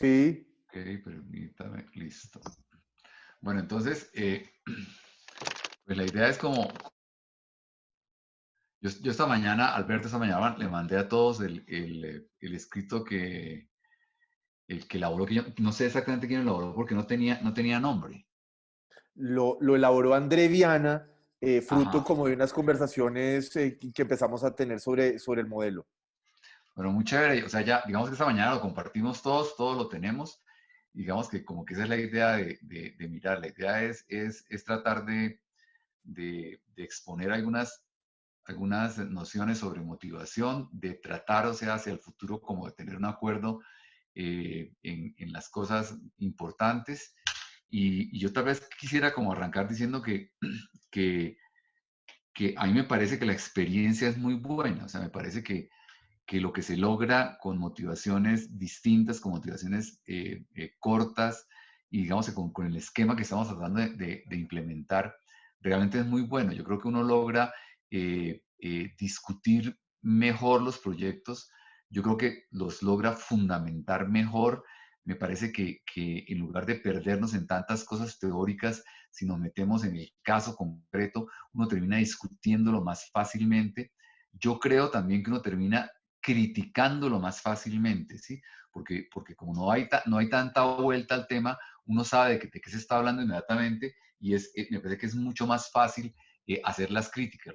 Sí, Ok, permítame, listo. Bueno, entonces, pues la idea es como, yo esta mañana, Alberto, esta mañana le mandé a todos el escrito el que elaboró, que yo no sé exactamente quién lo elaboró porque no tenía nombre. lo elaboró André Viana, fruto Ajá. como de unas conversaciones que empezamos a tener sobre el modelo. Bueno, muy chévere. O sea, ya, digamos que esta mañana lo compartimos todos lo tenemos. Digamos que como que esa es la idea de mirar. La idea es tratar de exponer algunas nociones sobre motivación, de tratar, o sea, hacia el futuro como de tener un acuerdo en las cosas importantes. Y yo tal vez quisiera como arrancar diciendo que, que a mí me parece que la experiencia es muy buena. O sea, me parece que lo que se logra con motivaciones distintas, con motivaciones cortas y digamos que con el esquema que estamos tratando de implementar, realmente es muy bueno. Yo creo que uno logra discutir mejor los proyectos, yo creo que los logra fundamentar mejor. Me parece que en lugar de perdernos en tantas cosas teóricas, si nos metemos en el caso concreto, uno termina discutiéndolo más fácilmente. Yo creo también que uno termina criticándolo más fácilmente, ¿sí? Porque como no hay tanta vuelta al tema, uno sabe de qué se está hablando inmediatamente y me parece que es mucho más fácil hacer las críticas.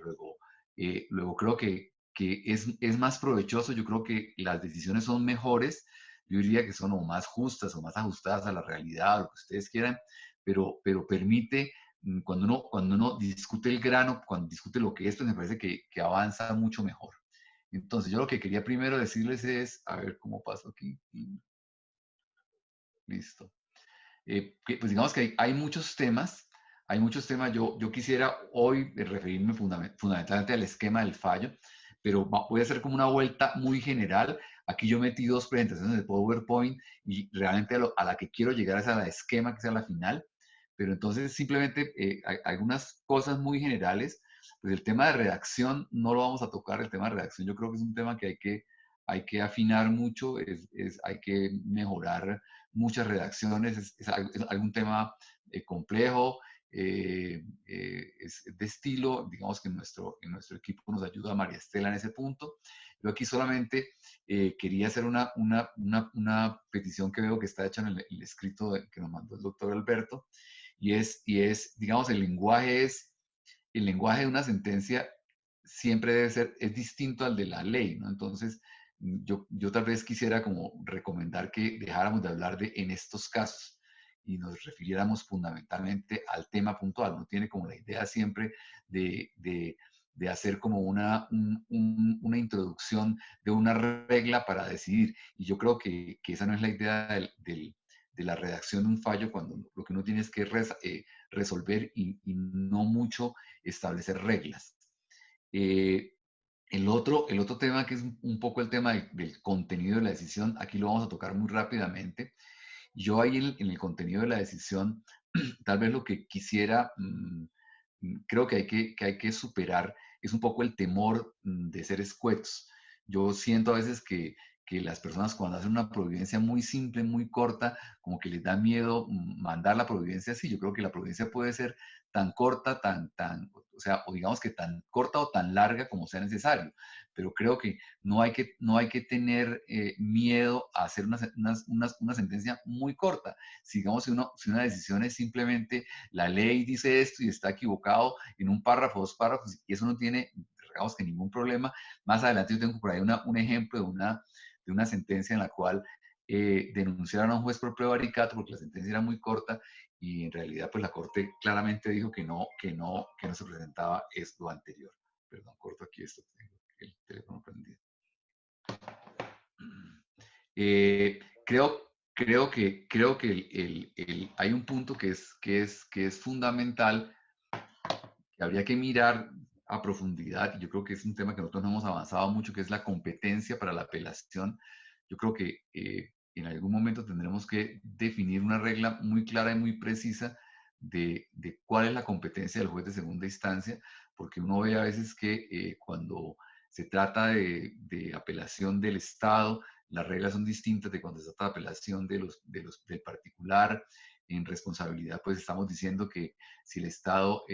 Luego creo que es más provechoso, yo creo que las decisiones son mejores, yo diría que son o más justas o más ajustadas a la realidad, lo que ustedes quieran, pero permite, cuando uno discute el grano, cuando discute lo que es, pues me parece que avanza mucho mejor. Entonces, yo lo que quería primero decirles es, a ver cómo paso aquí. Listo. Pues digamos que hay muchos temas. Yo quisiera hoy referirme fundamentalmente al esquema del fallo, pero voy a hacer como una vuelta muy general. Aquí yo metí dos presentaciones de PowerPoint y realmente a la que quiero llegar es a la esquema, que sea la final. Pero entonces simplemente hay algunas cosas muy generales. Pues el tema de redacción no lo vamos a tocar. El tema de redacción yo creo que es un tema que hay que afinar mucho, hay que mejorar muchas redacciones, es algún tema complejo, es de estilo, digamos que en nuestro equipo nos ayuda María Estela en ese punto. Yo aquí solamente quería hacer una petición que veo que está hecha en el escrito que nos mandó el doctor Alberto, digamos, el lenguaje de una sentencia siempre es distinto al de la ley, ¿no? Entonces, yo tal vez quisiera como recomendar que dejáramos de hablar de en estos casos y nos refiriéramos fundamentalmente al tema puntual. No tiene como la idea siempre de hacer como una introducción de una regla para decidir. Y yo creo que esa no es la idea de la redacción de un fallo, cuando lo que uno tiene es que resolver y no mucho establecer reglas. Eh, el otro tema que es un poco el tema del contenido de la decisión, aquí lo vamos a tocar muy rápidamente. Yo ahí en el contenido de la decisión, tal vez lo que quisiera, creo que hay que superar es un poco el temor de ser escuetos. Yo siento a veces que las personas cuando hacen una providencia muy simple, muy corta, como que les da miedo mandar la providencia así. Yo creo que la providencia puede ser tan corta, o sea, o digamos que tan corta o tan larga como sea necesario, pero creo que no hay que tener miedo a hacer una sentencia muy corta. Si, digamos, si una decisión es simplemente la ley dice esto y está equivocado en un párrafo, dos párrafos, y eso no tiene, digamos, que ningún problema. Más adelante yo tengo por ahí un ejemplo de una sentencia en la cual denunciaron a un juez por prevaricato porque la sentencia era muy corta y en realidad pues la corte claramente dijo que no se presentaba esto anterior. Perdón, corto aquí esto, tengo el teléfono prendido. Eh, creo que hay un punto que es fundamental, que habría que mirar a profundidad, y yo creo que es un tema que nosotros no hemos avanzado mucho, que es la competencia para la apelación. Yo creo que en algún momento tendremos que definir una regla muy clara y muy precisa de cuál es la competencia del juez de segunda instancia, porque uno ve a veces que cuando se trata de apelación del Estado, las reglas son distintas de cuando se trata de apelación del particular. En responsabilidad, pues estamos diciendo que si el Estado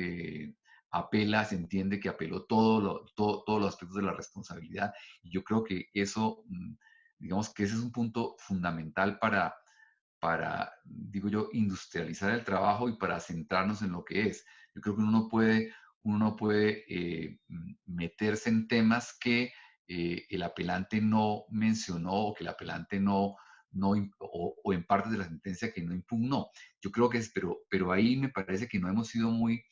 apela, se entiende que apeló todos los aspectos de la responsabilidad. Y yo creo que eso, digamos que ese es un punto fundamental digo yo, industrializar el trabajo y para centrarnos en lo que es. Yo creo que uno no puede meterse en temas que el apelante no mencionó o que el apelante o en parte de la sentencia que no impugnó. Yo creo que es, pero ahí me parece que no hemos sido muy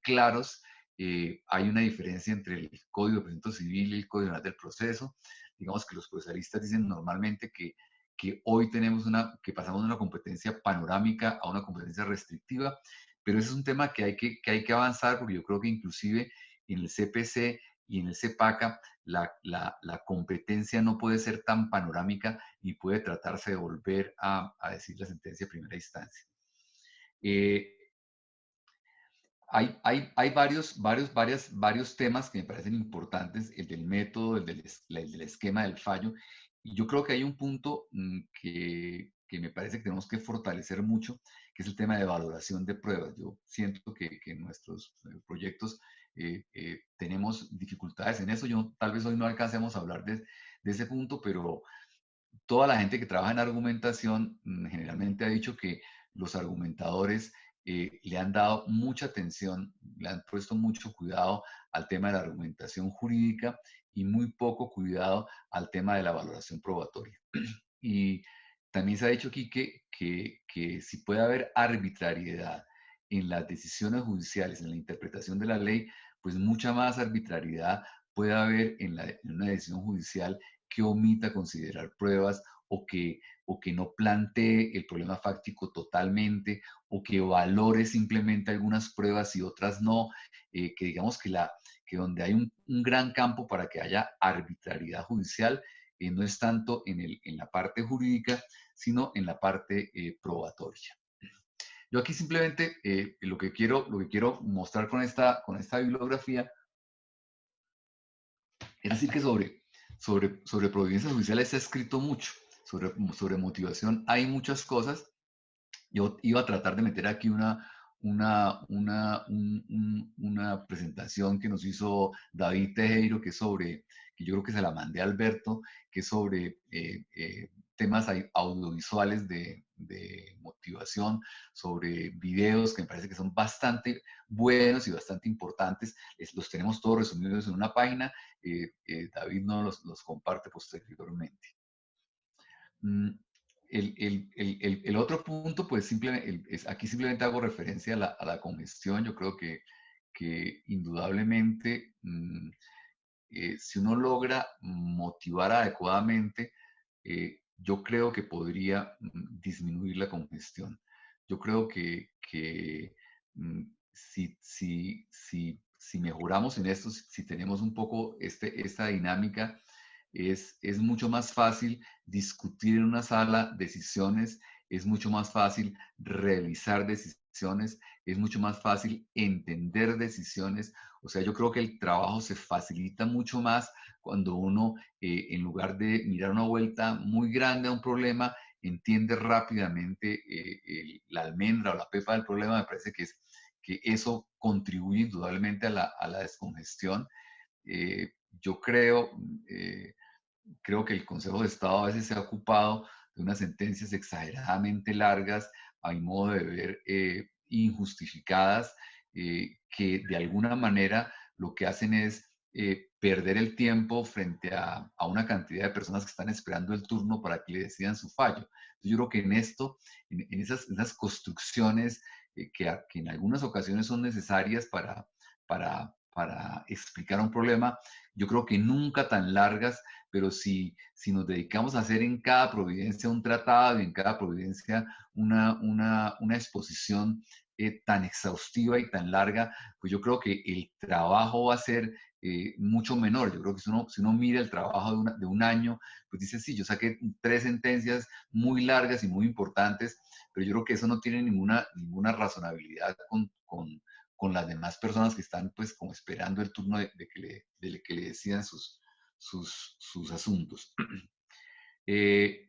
claros. Hay una diferencia entre el Código de Procedimiento Civil y el Código Penal del Proceso. Digamos que los procesalistas dicen normalmente que hoy que pasamos de una competencia panorámica a una competencia restrictiva, pero ese es un tema que hay que avanzar, porque yo creo que inclusive en el CPC y en el CEPACA la competencia no puede ser tan panorámica y puede tratarse de volver a decir la sentencia de primera instancia. Hay varios temas que me parecen importantes, el del método, el del esquema del fallo, y yo creo que hay un punto que me parece que tenemos que fortalecer mucho, que es el tema de valoración de pruebas. Yo siento que en nuestros proyectos tenemos dificultades en eso. Tal vez hoy no alcancemos a hablar de ese punto, pero toda la gente que trabaja en argumentación generalmente ha dicho que los argumentadores le han dado mucha atención, le han puesto mucho cuidado al tema de la argumentación jurídica y muy poco cuidado al tema de la valoración probatoria. Y también se ha dicho aquí que si puede haber arbitrariedad en las decisiones judiciales, en la interpretación de la ley, pues mucha más arbitrariedad puede haber en una decisión judicial que omita considerar pruebas o que no plantee el problema fáctico totalmente o que valore simplemente algunas pruebas y otras no, que digamos que donde hay un gran campo para que haya arbitrariedad judicial, no es tanto en la parte jurídica, sino en la parte probatoria. Yo aquí simplemente lo que quiero mostrar con esta bibliografía es decir que sobre providencias judiciales se ha escrito mucho, sobre motivación hay muchas cosas. Yo iba a tratar de meter aquí una presentación que nos hizo David Tejero, que yo creo que se la mandé a Alberto, que es sobre temas audiovisuales de motivación, sobre videos que me parece que son bastante buenos y bastante importantes. Los tenemos todos resumidos en una página. David nos los comparte posteriormente. El otro punto, pues aquí simplemente hago referencia a la congestión. Yo creo que indudablemente, si uno logra motivar adecuadamente, yo creo que podría disminuir la congestión. Yo creo que si mejoramos en esto, si tenemos un poco esta dinámica, es mucho más fácil discutir en una sala decisiones, es mucho más fácil realizar decisiones, es mucho más fácil entender decisiones. O sea, yo creo que el trabajo se facilita mucho más cuando uno, en lugar de mirar una vuelta muy grande a un problema, entiende rápidamente la almendra o la pepa del problema. Me parece que eso contribuye indudablemente a la descongestión. Yo creo que el Consejo de Estado a veces se ha ocupado de unas sentencias exageradamente largas, a mi modo de ver, injustificadas, que de alguna manera lo que hacen es perder el tiempo frente a una cantidad de personas que están esperando el turno para que le decidan su fallo. Entonces, yo creo que en esto, en esas construcciones que en algunas ocasiones son necesarias para explicar un problema, yo creo que nunca tan largas, pero si nos dedicamos a hacer en cada providencia un tratado y en cada providencia una exposición tan exhaustiva y tan larga, pues yo creo que el trabajo va a ser mucho menor. Yo creo que si uno mira el trabajo de un año, pues dice, sí, yo saqué 3 sentencias muy largas y muy importantes, pero yo creo que eso no tiene ninguna razonabilidad con las demás personas que están pues como esperando el turno de que le decidan sus asuntos. El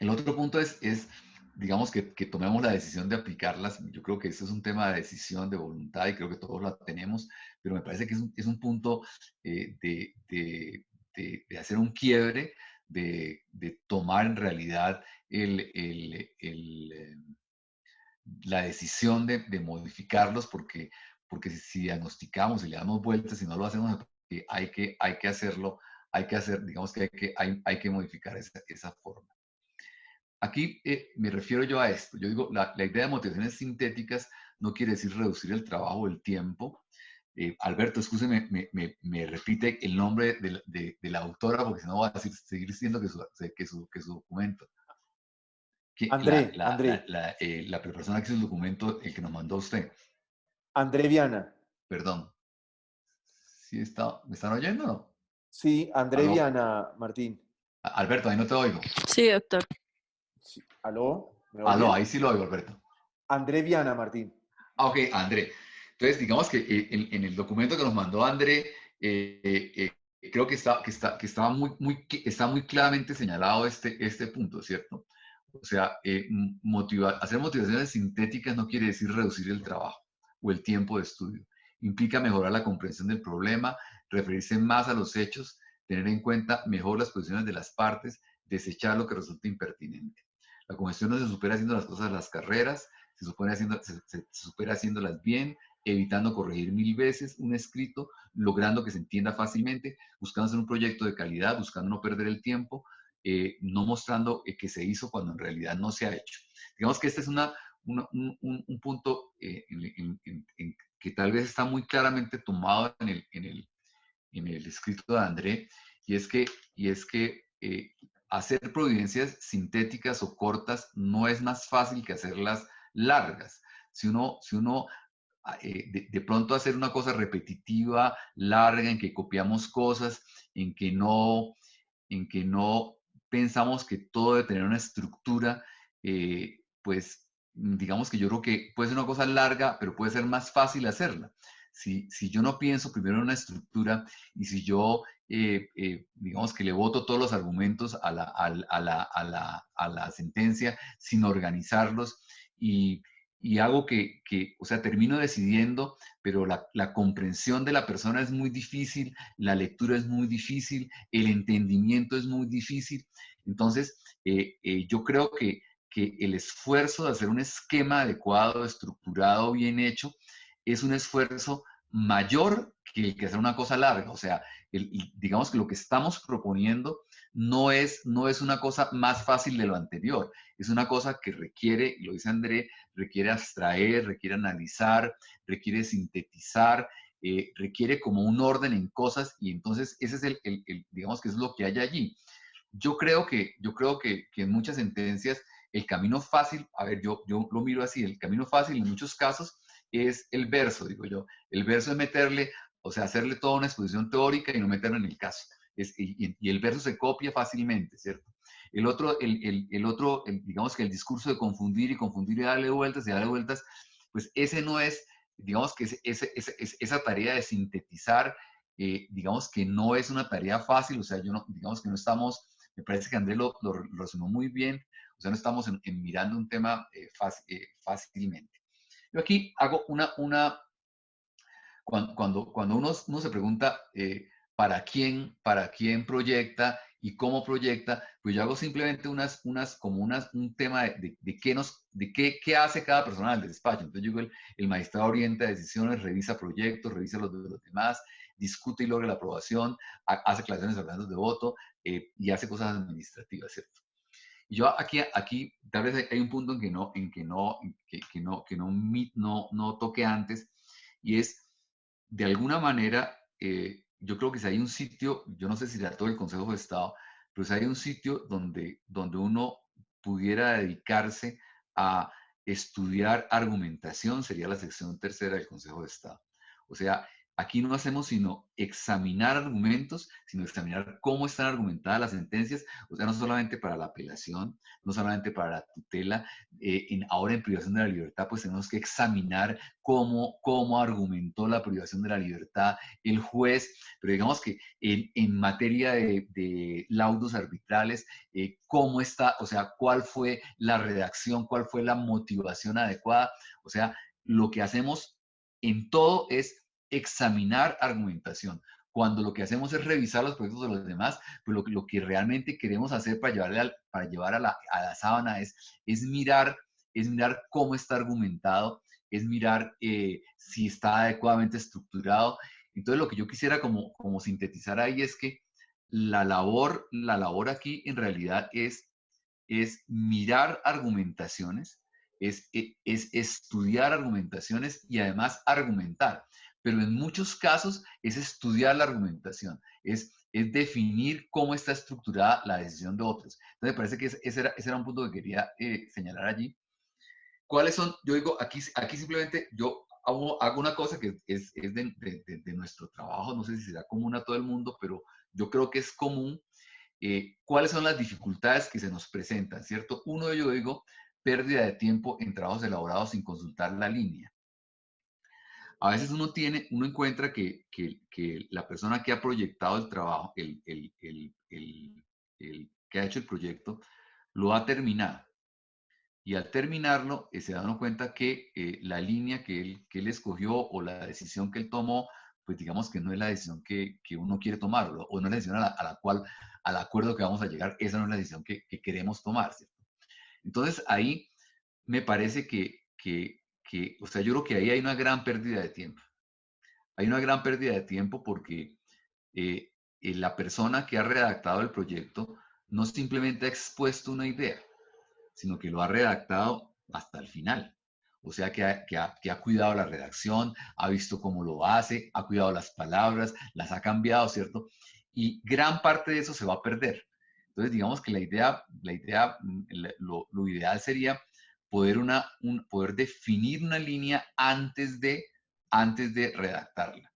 otro punto es digamos, que tomemos la decisión de aplicarlas. Yo creo que eso es un tema de decisión, de voluntad, y creo que todos la tenemos, pero me parece que es un punto de hacer un quiebre, de tomar en realidad la decisión de modificarlos, porque si diagnosticamos y le damos vueltas y no lo hacemos, hay que hacerlo, digamos que hay que modificar esa forma. Aquí me refiero yo a esto. Yo digo, la idea de motivaciones sintéticas no quiere decir reducir el trabajo o el tiempo. Alberto, excúseme, me repite el nombre de la autora, porque si no voy a seguir diciendo que su documento. André, La persona que hizo el documento, el que nos mandó usted. André Viana. Perdón. ¿Sí ¿Me están oyendo o no? Sí, André ¿Aló? Viana, Martín. Alberto, ahí no te oigo. Sí, doctor. Sí. ¿Aló? ¿Me Aló, ahí oyen? sí lo oigo, Alberto. André Viana, Martín. Ah, ok, André. Entonces, digamos que en el documento que nos mandó André, creo que estaba está muy claramente señalado este punto, ¿cierto? O sea, hacer motivaciones sintéticas no quiere decir reducir el trabajo o el tiempo de estudio. Implica mejorar la comprensión del problema, referirse más a los hechos, tener en cuenta mejor las posiciones de las partes, desechar lo que resulta impertinente. La congestión no se supera haciendo las cosas a las carreras, se supera haciéndolas bien, evitando corregir 1000 veces un escrito, logrando que se entienda fácilmente, buscando hacer un proyecto de calidad, buscando no perder el tiempo, no mostrando que se hizo cuando en realidad no se ha hecho. Digamos que este es un punto que tal vez está muy claramente tomado en el escrito de André, y es que hacer providencias sintéticas o cortas no es más fácil que hacerlas largas. Si uno de pronto hacer una cosa repetitiva, larga, en que copiamos cosas, en que no, en que no pensamos que todo debe tener una estructura, pues digamos que yo creo que puede ser una cosa larga, pero puede ser más fácil hacerla. Si yo no pienso primero en una estructura, y si yo, digamos que le voto todos los argumentos a la sentencia sin organizarlos, y hago o sea, termino decidiendo, pero la comprensión de la persona es muy difícil, la lectura es muy difícil, el entendimiento es muy difícil. Entonces, yo creo que el esfuerzo de hacer un esquema adecuado, estructurado, bien hecho, es un esfuerzo mayor que el que hacer una cosa larga. O sea, digamos que lo que estamos proponiendo no es una cosa más fácil de lo anterior, es una cosa que requiere, lo dice André, requiere abstraer, requiere analizar, requiere sintetizar, requiere como un orden en cosas, y entonces ese es digamos que es lo que hay allí. Yo creo que en muchas sentencias el camino fácil, a ver, yo lo miro así, el camino fácil en muchos casos es el verso, digo yo. El verso es meterle, o sea, hacerle toda una exposición teórica y no meterlo en el caso. Y el verso se copia fácilmente, ¿cierto? Digamos que el discurso de confundir y darle vueltas, pues ese no es, digamos que esa tarea de sintetizar, digamos que no es una tarea fácil, o sea, digamos que no estamos, me parece que Andrés lo resumió muy bien, o sea, no estamos mirando un tema fácilmente. Yo aquí hago cuando uno se pregunta ¿para quién proyecta y cómo proyecta? Pues yo hago simplemente un tema de qué hace cada persona del despacho. Entonces yo digo, el magistrado orienta decisiones, revisa proyectos, revisa los de los demás, discute y logra la aprobación, hace aclaraciones, ordenanzas de voto, y hace cosas administrativas, ¿cierto? Y yo aquí tal vez hay un punto no toque antes, y es, de alguna manera, yo creo que si hay un sitio, yo no sé si era todo el Consejo de Estado, pero si hay un sitio donde uno pudiera dedicarse a estudiar argumentación, sería la sección tercera del Consejo de Estado. O sea, Aquí no hacemos sino examinar argumentos, sino examinar cómo están argumentadas las sentencias, o sea, no solamente para la apelación, no solamente para la tutela, ahora en privación de la libertad, pues tenemos que examinar cómo argumentó la privación de la libertad el juez, pero digamos que en materia de laudos arbitrales, cómo está, o sea, cuál fue la redacción, cuál fue la motivación adecuada, o sea, lo que hacemos en todo es examinar argumentación. Cuando lo que hacemos es revisar los proyectos de los demás, pues lo que realmente queremos hacer para llevar a la sábana es mirar cómo está argumentado, es mirar si está adecuadamente estructurado. Entonces, lo que yo quisiera como sintetizar ahí es que la labor aquí en realidad es mirar argumentaciones, es estudiar argumentaciones y además argumentar. Pero en muchos casos es estudiar la argumentación, es definir cómo está estructurada la decisión de otros. Entonces, me parece que ese era un punto que quería señalar allí. ¿Cuáles son? Yo digo, aquí simplemente yo hago una cosa que es de nuestro trabajo, no sé si será común a todo el mundo, pero yo creo que es común. ¿Cuáles son las dificultades que se nos presentan? ¿Cierto? Uno de ellos, digo, pérdida de tiempo en trabajos elaborados sin consultar la línea. A veces uno encuentra que la persona que ha proyectado el trabajo, el que ha hecho el proyecto, lo ha terminado. Y al terminarlo, se da uno cuenta que la línea que él escogió o la decisión que él tomó, pues digamos que no es la decisión que uno quiere tomar, o no es la decisión a la cual, al acuerdo que vamos a llegar, esa no es la decisión que queremos tomar, ¿cierto? Entonces ahí me parece o sea, yo creo que ahí hay una gran pérdida de tiempo. Hay una gran pérdida de tiempo porque la persona que ha redactado el proyecto no simplemente ha expuesto una idea, sino que lo ha redactado hasta el final. O sea, que ha cuidado la redacción, ha visto cómo lo hace, ha cuidado las palabras, las ha cambiado, ¿cierto? Y gran parte de eso se va a perder. Entonces, digamos que lo ideal sería poder definir una línea antes de redactarla.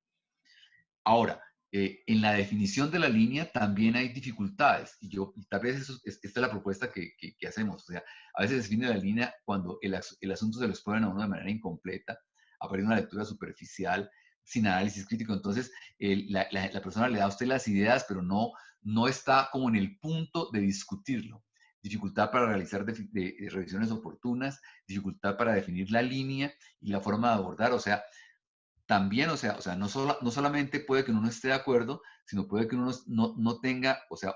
Ahora, en la definición de la línea también hay dificultades y tal vez esta es la propuesta que hacemos. O sea, a veces se define la línea cuando el asunto se lo exponen a uno de manera incompleta, aparece una lectura superficial, sin análisis crítico. Entonces, la persona le da a usted las ideas, pero no está como en el punto de discutirlo. Dificultad para realizar revisiones oportunas, dificultad para definir la línea y la forma de abordar. O sea, también, o sea no solamente puede que uno no esté de acuerdo, sino puede que uno no tenga, o sea,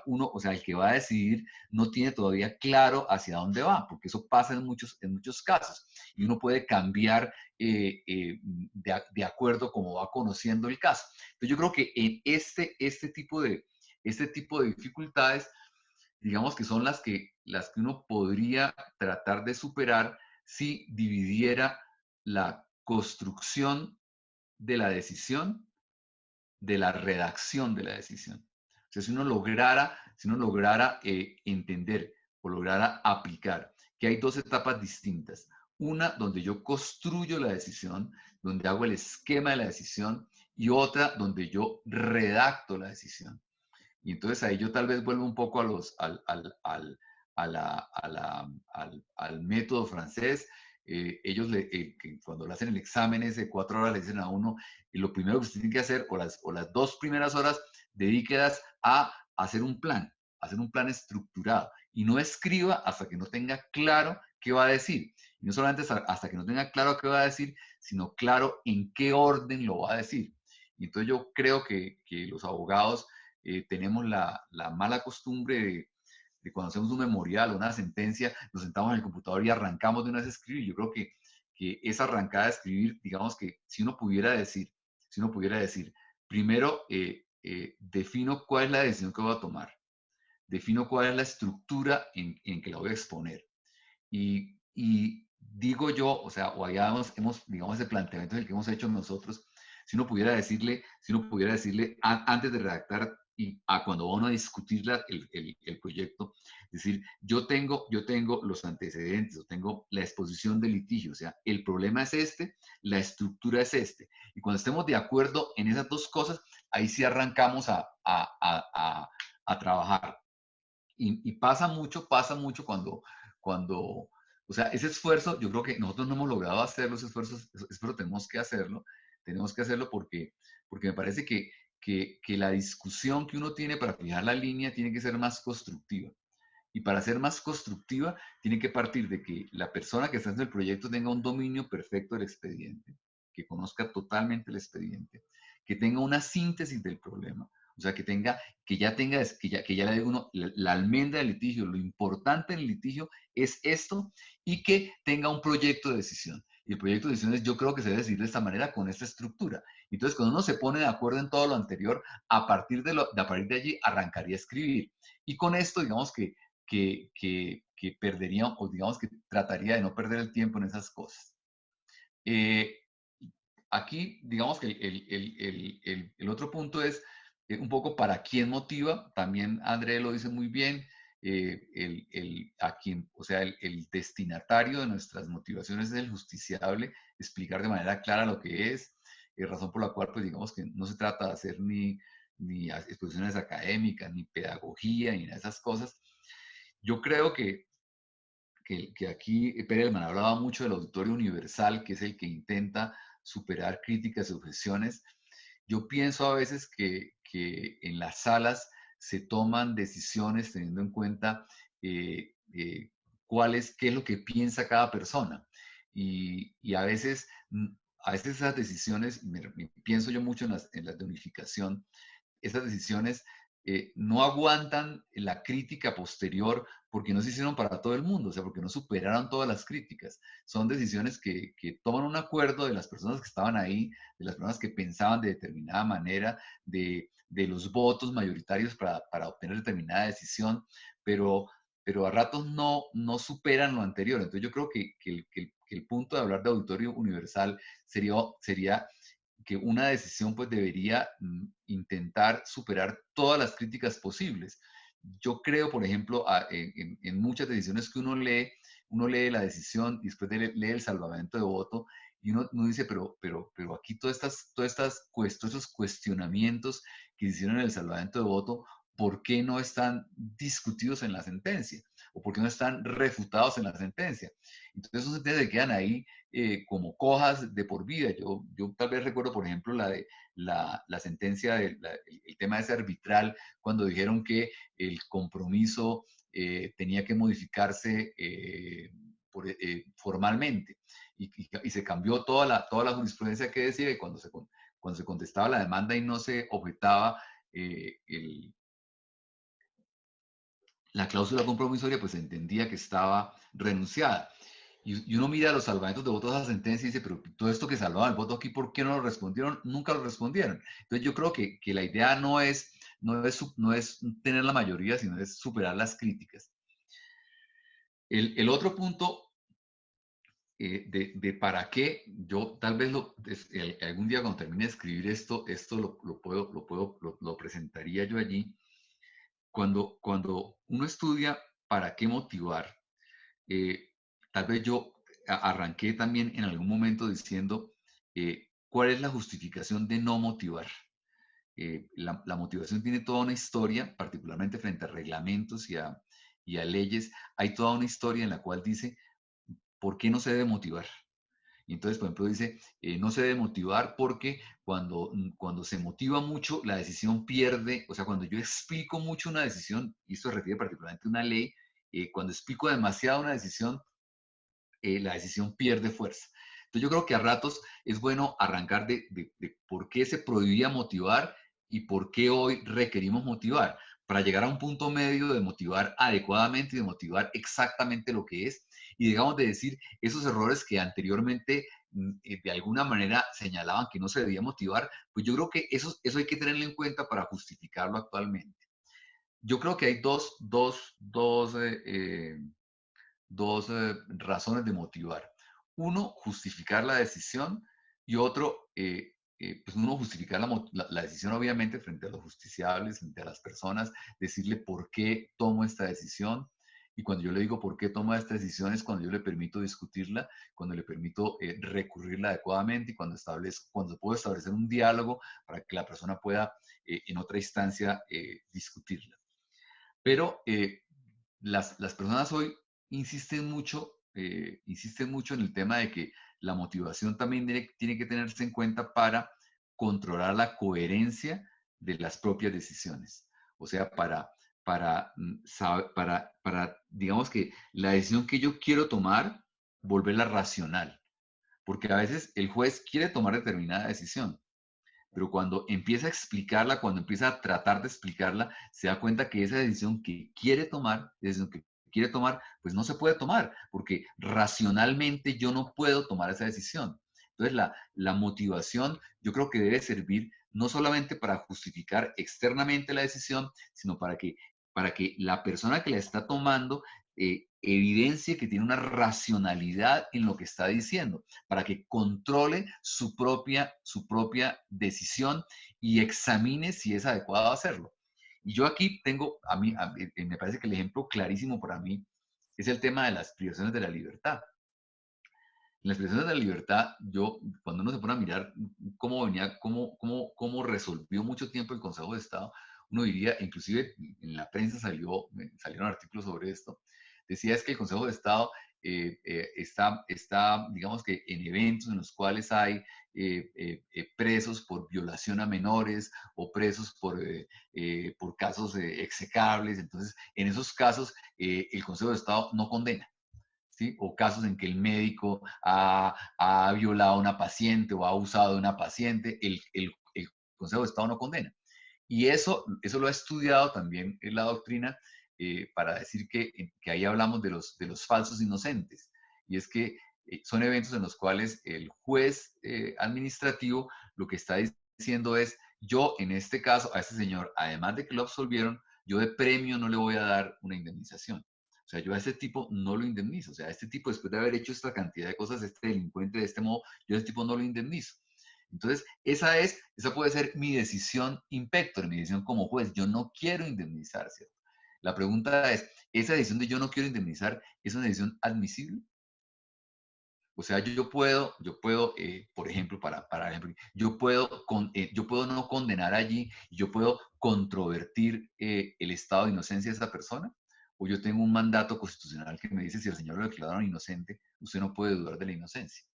el que va a decidir no tiene todavía claro hacia dónde va, porque eso pasa en muchos casos. Y uno puede cambiar de acuerdo como va conociendo el caso. Entonces yo creo que en este tipo de dificultades, digamos que son las que uno podría tratar de superar si dividiera la construcción de la decisión de la redacción de la decisión. O sea, si uno lograra entender o lograra aplicar que hay dos etapas distintas. Una donde yo construyo la decisión, donde hago el esquema de la decisión, y otra donde yo redacto la decisión. Y entonces ahí yo tal vez vuelvo un poco al método francés. Ellos cuando le hacen el examen ese de 4 horas le dicen a uno, lo primero que usted tiene que hacer, o las 2 primeras horas, dedíquelas a hacer un plan estructurado. Y no escriba hasta que no tenga claro qué va a decir. Y no solamente hasta que no tenga claro qué va a decir, sino claro en qué orden lo va a decir. Y entonces yo creo que los abogados tenemos la mala costumbre de cuando hacemos un memorial o una sentencia, nos sentamos en el computador y arrancamos de una vez a escribir. Yo creo que esa arrancada de escribir, digamos que si uno pudiera decir, primero defino cuál es la decisión que voy a tomar, defino cuál es la estructura en que la voy a exponer. Y digo yo, o sea, o allá digamos, ese planteamiento el que hemos hecho nosotros, si uno pudiera decirle antes de redactar y a cuando van a discutir el proyecto, es decir, yo tengo los antecedentes, yo tengo la exposición del litigio, o sea, el problema es este, la estructura es este. Y cuando estemos de acuerdo en esas dos cosas, ahí sí arrancamos a trabajar. Y pasa mucho o sea, ese esfuerzo, yo creo que nosotros no hemos logrado hacer los esfuerzos, pero tenemos que hacerlo porque me parece que la discusión que uno tiene para fijar la línea tiene que ser más constructiva. Y para ser más constructiva, tiene que partir de que la persona que está haciendo el proyecto tenga un dominio perfecto del expediente, que conozca totalmente el expediente, que tenga una síntesis del problema, o sea, que ya le diga uno, la almendra del litigio, lo importante en el litigio es esto, y que tenga un proyecto de decisión. Y el proyecto de decisiones yo creo que se debe decir de esta manera, con esta estructura. Entonces, cuando uno se pone de acuerdo en todo lo anterior, a partir de allí arrancaría a escribir. Y con esto, digamos que perdería, o digamos que trataría de no perder el tiempo en esas cosas. Eh, Aquí, digamos que el otro punto es un poco para quién motiva. También André lo dice muy bien. A quien, o sea, el destinatario de nuestras motivaciones es el justiciable, explicar de manera clara lo que es, razón por la cual, pues digamos que no se trata de hacer ni exposiciones académicas, ni pedagogía, ni nada de esas cosas. Yo creo que aquí Perelman hablaba mucho del auditorio universal, que es el que intenta superar críticas y objeciones. Yo pienso a veces que en las salas se toman decisiones teniendo en cuenta qué es lo que piensa cada persona. Y a veces esas decisiones, pienso yo mucho en las de unificación, esas decisiones no aguantan la crítica posterior porque no se hicieron para todo el mundo, o sea, porque no superaron todas las críticas. Son decisiones que toman un acuerdo de las personas que estaban ahí, de las personas que pensaban de determinada manera, de los votos mayoritarios para obtener determinada decisión, pero a ratos no superan lo anterior. Entonces yo creo que el punto de hablar de auditorio universal sería que una decisión pues debería intentar superar todas las críticas posibles. Yo creo, por ejemplo, en muchas decisiones que uno lee la decisión y después lee el salvamento de voto y uno dice, pero aquí todos esos cuestionamientos que hicieron en el salvamento de voto, ¿por qué no están discutidos en la sentencia? ¿O por qué no están refutados en la sentencia? Entonces esos sentencias se quedan ahí como cojas de por vida. Yo tal vez recuerdo, por ejemplo, la sentencia, el tema de ese arbitral, cuando dijeron que el compromiso tenía que modificarse formalmente. Y se cambió toda la jurisprudencia que decía que cuando se contestaba la demanda y no se objetaba eh, el, la cláusula compromisoria, pues se entendía que estaba renunciada. Y uno mira los salvamentos de votos a esa sentencia y dice, pero todo esto que salvaban el voto aquí, ¿por qué no lo respondieron? Nunca lo respondieron. Entonces yo creo que la idea no es tener la mayoría, sino es superar las críticas. El otro punto de para qué, yo tal vez algún día cuando termine de escribir esto lo presentaría yo allí. Cuando uno estudia para qué motivar, eh, tal vez yo arranqué también en algún momento diciendo cuál es la justificación de no motivar. La motivación tiene toda una historia, particularmente frente a reglamentos y a leyes. Hay toda una historia en la cual dice por qué no se debe motivar. Y entonces, por ejemplo, dice, no se debe motivar porque cuando se motiva mucho, la decisión pierde, o sea, cuando yo explico mucho una decisión, y esto se refiere particularmente a una ley, cuando explico demasiado una decisión, la decisión pierde fuerza. Entonces yo creo que a ratos es bueno arrancar de por qué se prohibía motivar y por qué hoy requerimos motivar, para llegar a un punto medio de motivar adecuadamente y de motivar exactamente lo que es, y digamos de decir esos errores que anteriormente de alguna manera señalaban que no se debía motivar, pues yo creo que eso hay que tenerlo en cuenta para justificarlo actualmente. Yo creo que hay dos razones de motivar. Uno, justificar la decisión y otro, pues uno justificar la decisión obviamente frente a los justiciables, frente a las personas, decirle por qué tomo esta decisión. Y cuando yo le digo por qué toma esta decisión es cuando yo le permito discutirla, cuando le permito recurrirla adecuadamente y cuando puedo establecer un diálogo para que la persona pueda en otra instancia discutirla. Pero las personas hoy insisten mucho en el tema de que la motivación también tiene que tenerse en cuenta para controlar la coherencia de las propias decisiones. O sea, para, digamos que la decisión que yo quiero tomar, volverla racional. Porque a veces el juez quiere tomar determinada decisión, pero cuando empieza a explicarla, cuando empieza a tratar de explicarla, se da cuenta que esa decisión que quiere tomar, pues no se puede tomar, porque racionalmente yo no puedo tomar esa decisión. Entonces, la motivación yo creo que debe servir no solamente para justificar externamente la decisión, sino para que la persona que la está tomando evidencie que tiene una racionalidad en lo que está diciendo, para que controle su propia decisión y examine si es adecuado hacerlo. Y yo aquí tengo, me parece que el ejemplo clarísimo para mí es el tema de las privaciones de la libertad. En las privaciones de la libertad, cuando uno se pone a mirar cómo resolvió mucho tiempo el Consejo de Estado, uno diría, inclusive en la prensa salieron artículos sobre esto, decía es que el Consejo de Estado está, digamos que en eventos en los cuales hay presos por violación a menores o presos por casos execrables. Entonces, en esos casos, el Consejo de Estado no condena. ¿Sí? O casos en que el médico ha violado a una paciente o ha abusado de una paciente, el Consejo de Estado no condena. Y eso lo ha estudiado también en la doctrina para decir que ahí hablamos de los falsos inocentes. Y es que son eventos en los cuales el juez administrativo lo que está diciendo es, yo en este caso a este señor, además de que lo absolvieron, yo de premio no le voy a dar una indemnización. O sea, yo a este tipo no lo indemnizo. O sea, a este tipo, después de haber hecho esta cantidad de cosas, este delincuente de este modo, yo a este tipo no lo indemnizo. Entonces, esa puede ser mi decisión impector, mi decisión como juez. Yo no quiero indemnizar, ¿cierto? La pregunta es, ¿esa decisión de yo no quiero indemnizar es una decisión admisible? O sea, yo puedo por ejemplo, para ejemplo, yo puedo no condenar allí, yo puedo controvertir el estado de inocencia de esa persona, o yo tengo un mandato constitucional que me dice si el señor lo declararon inocente, usted no puede dudar de la inocencia.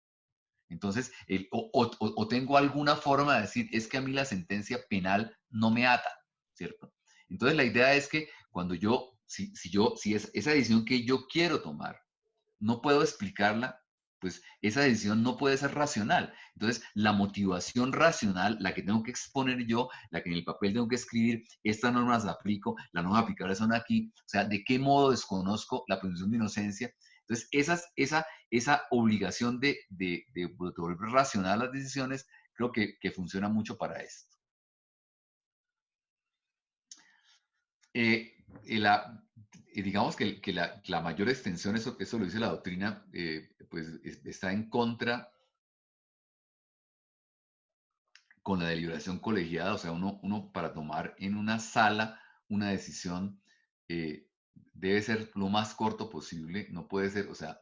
Entonces, o tengo alguna forma de decir, es que a mí la sentencia penal no me ata, ¿cierto? Entonces, la idea es que cuando si es esa decisión que yo quiero tomar, no puedo explicarla, pues esa decisión no puede ser racional. Entonces, la motivación racional, la que tengo que exponer yo, la que en el papel tengo que escribir, estas normas las aplico, las normas aplicables son aquí, o sea, de qué modo desconozco la presunción de inocencia. Entonces, esa obligación de volver racional las decisiones, creo que funciona mucho para esto. Digamos que la mayor extensión, eso lo dice la doctrina, pues está en contra con la deliberación colegiada. O sea, uno para tomar en una sala una decisión eh, debe ser lo más corto posible, no puede ser, o sea,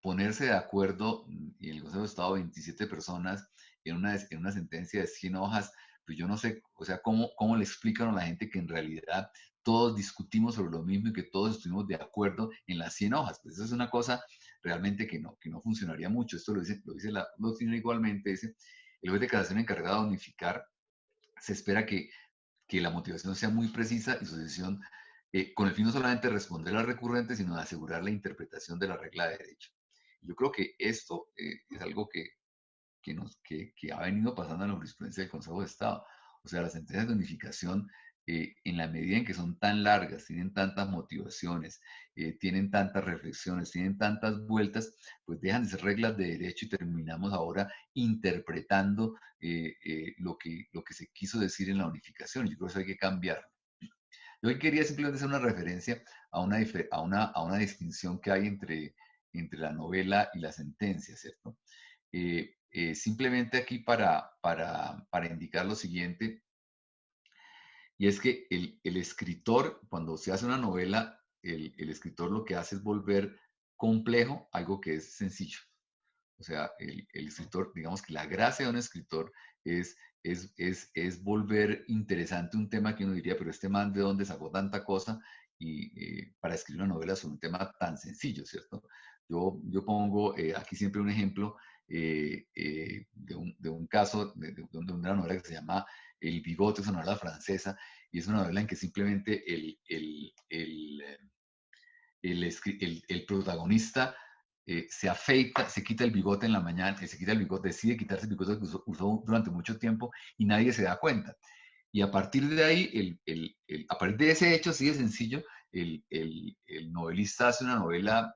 ponerse de acuerdo, y en el Consejo de Estado 27 personas en una sentencia de 100 hojas, pues yo no sé, o sea, cómo le explican a la gente que en realidad todos discutimos sobre lo mismo y que todos estuvimos de acuerdo en las 100 hojas. Pues eso es una cosa realmente que no funcionaría mucho. Esto lo dice la doctrina igualmente, dice, el juez de casación encargado de unificar, se espera que la motivación sea muy precisa y su decisión con el fin no solamente de responder al recurrente, sino de asegurar la interpretación de la regla de derecho. Yo creo que esto es algo que ha venido pasando en la jurisprudencia del Consejo de Estado. O sea, las sentencias de unificación, en la medida en que son tan largas, tienen tantas motivaciones, tienen tantas reflexiones, tienen tantas vueltas, pues dejan de ser reglas de derecho y terminamos ahora interpretando lo que se quiso decir en la unificación. Yo creo que eso hay que cambiarlo. Yo hoy quería simplemente hacer una referencia a una distinción que hay entre la novela y la sentencia, ¿cierto? simplemente aquí para indicar lo siguiente, y es que el escritor, cuando se hace una novela, el escritor lo que hace es volver complejo algo que es sencillo. O sea, el escritor, digamos que la gracia de un escritor es, es volver interesante un tema que uno diría, pero este man de dónde sacó tanta cosa y para escribir una novela sobre un tema tan sencillo, ¿cierto? Yo pongo aquí siempre un ejemplo de un caso, de una novela que se llama El Bigote, es una novela francesa, y es una novela en que simplemente el protagonista se afeita, se quita el bigote en la mañana, se quita el bigote, decide quitarse el bigote que usó durante mucho tiempo y nadie se da cuenta. Y a partir de ahí, a partir de ese hecho así de sencillo, el novelista hace una novela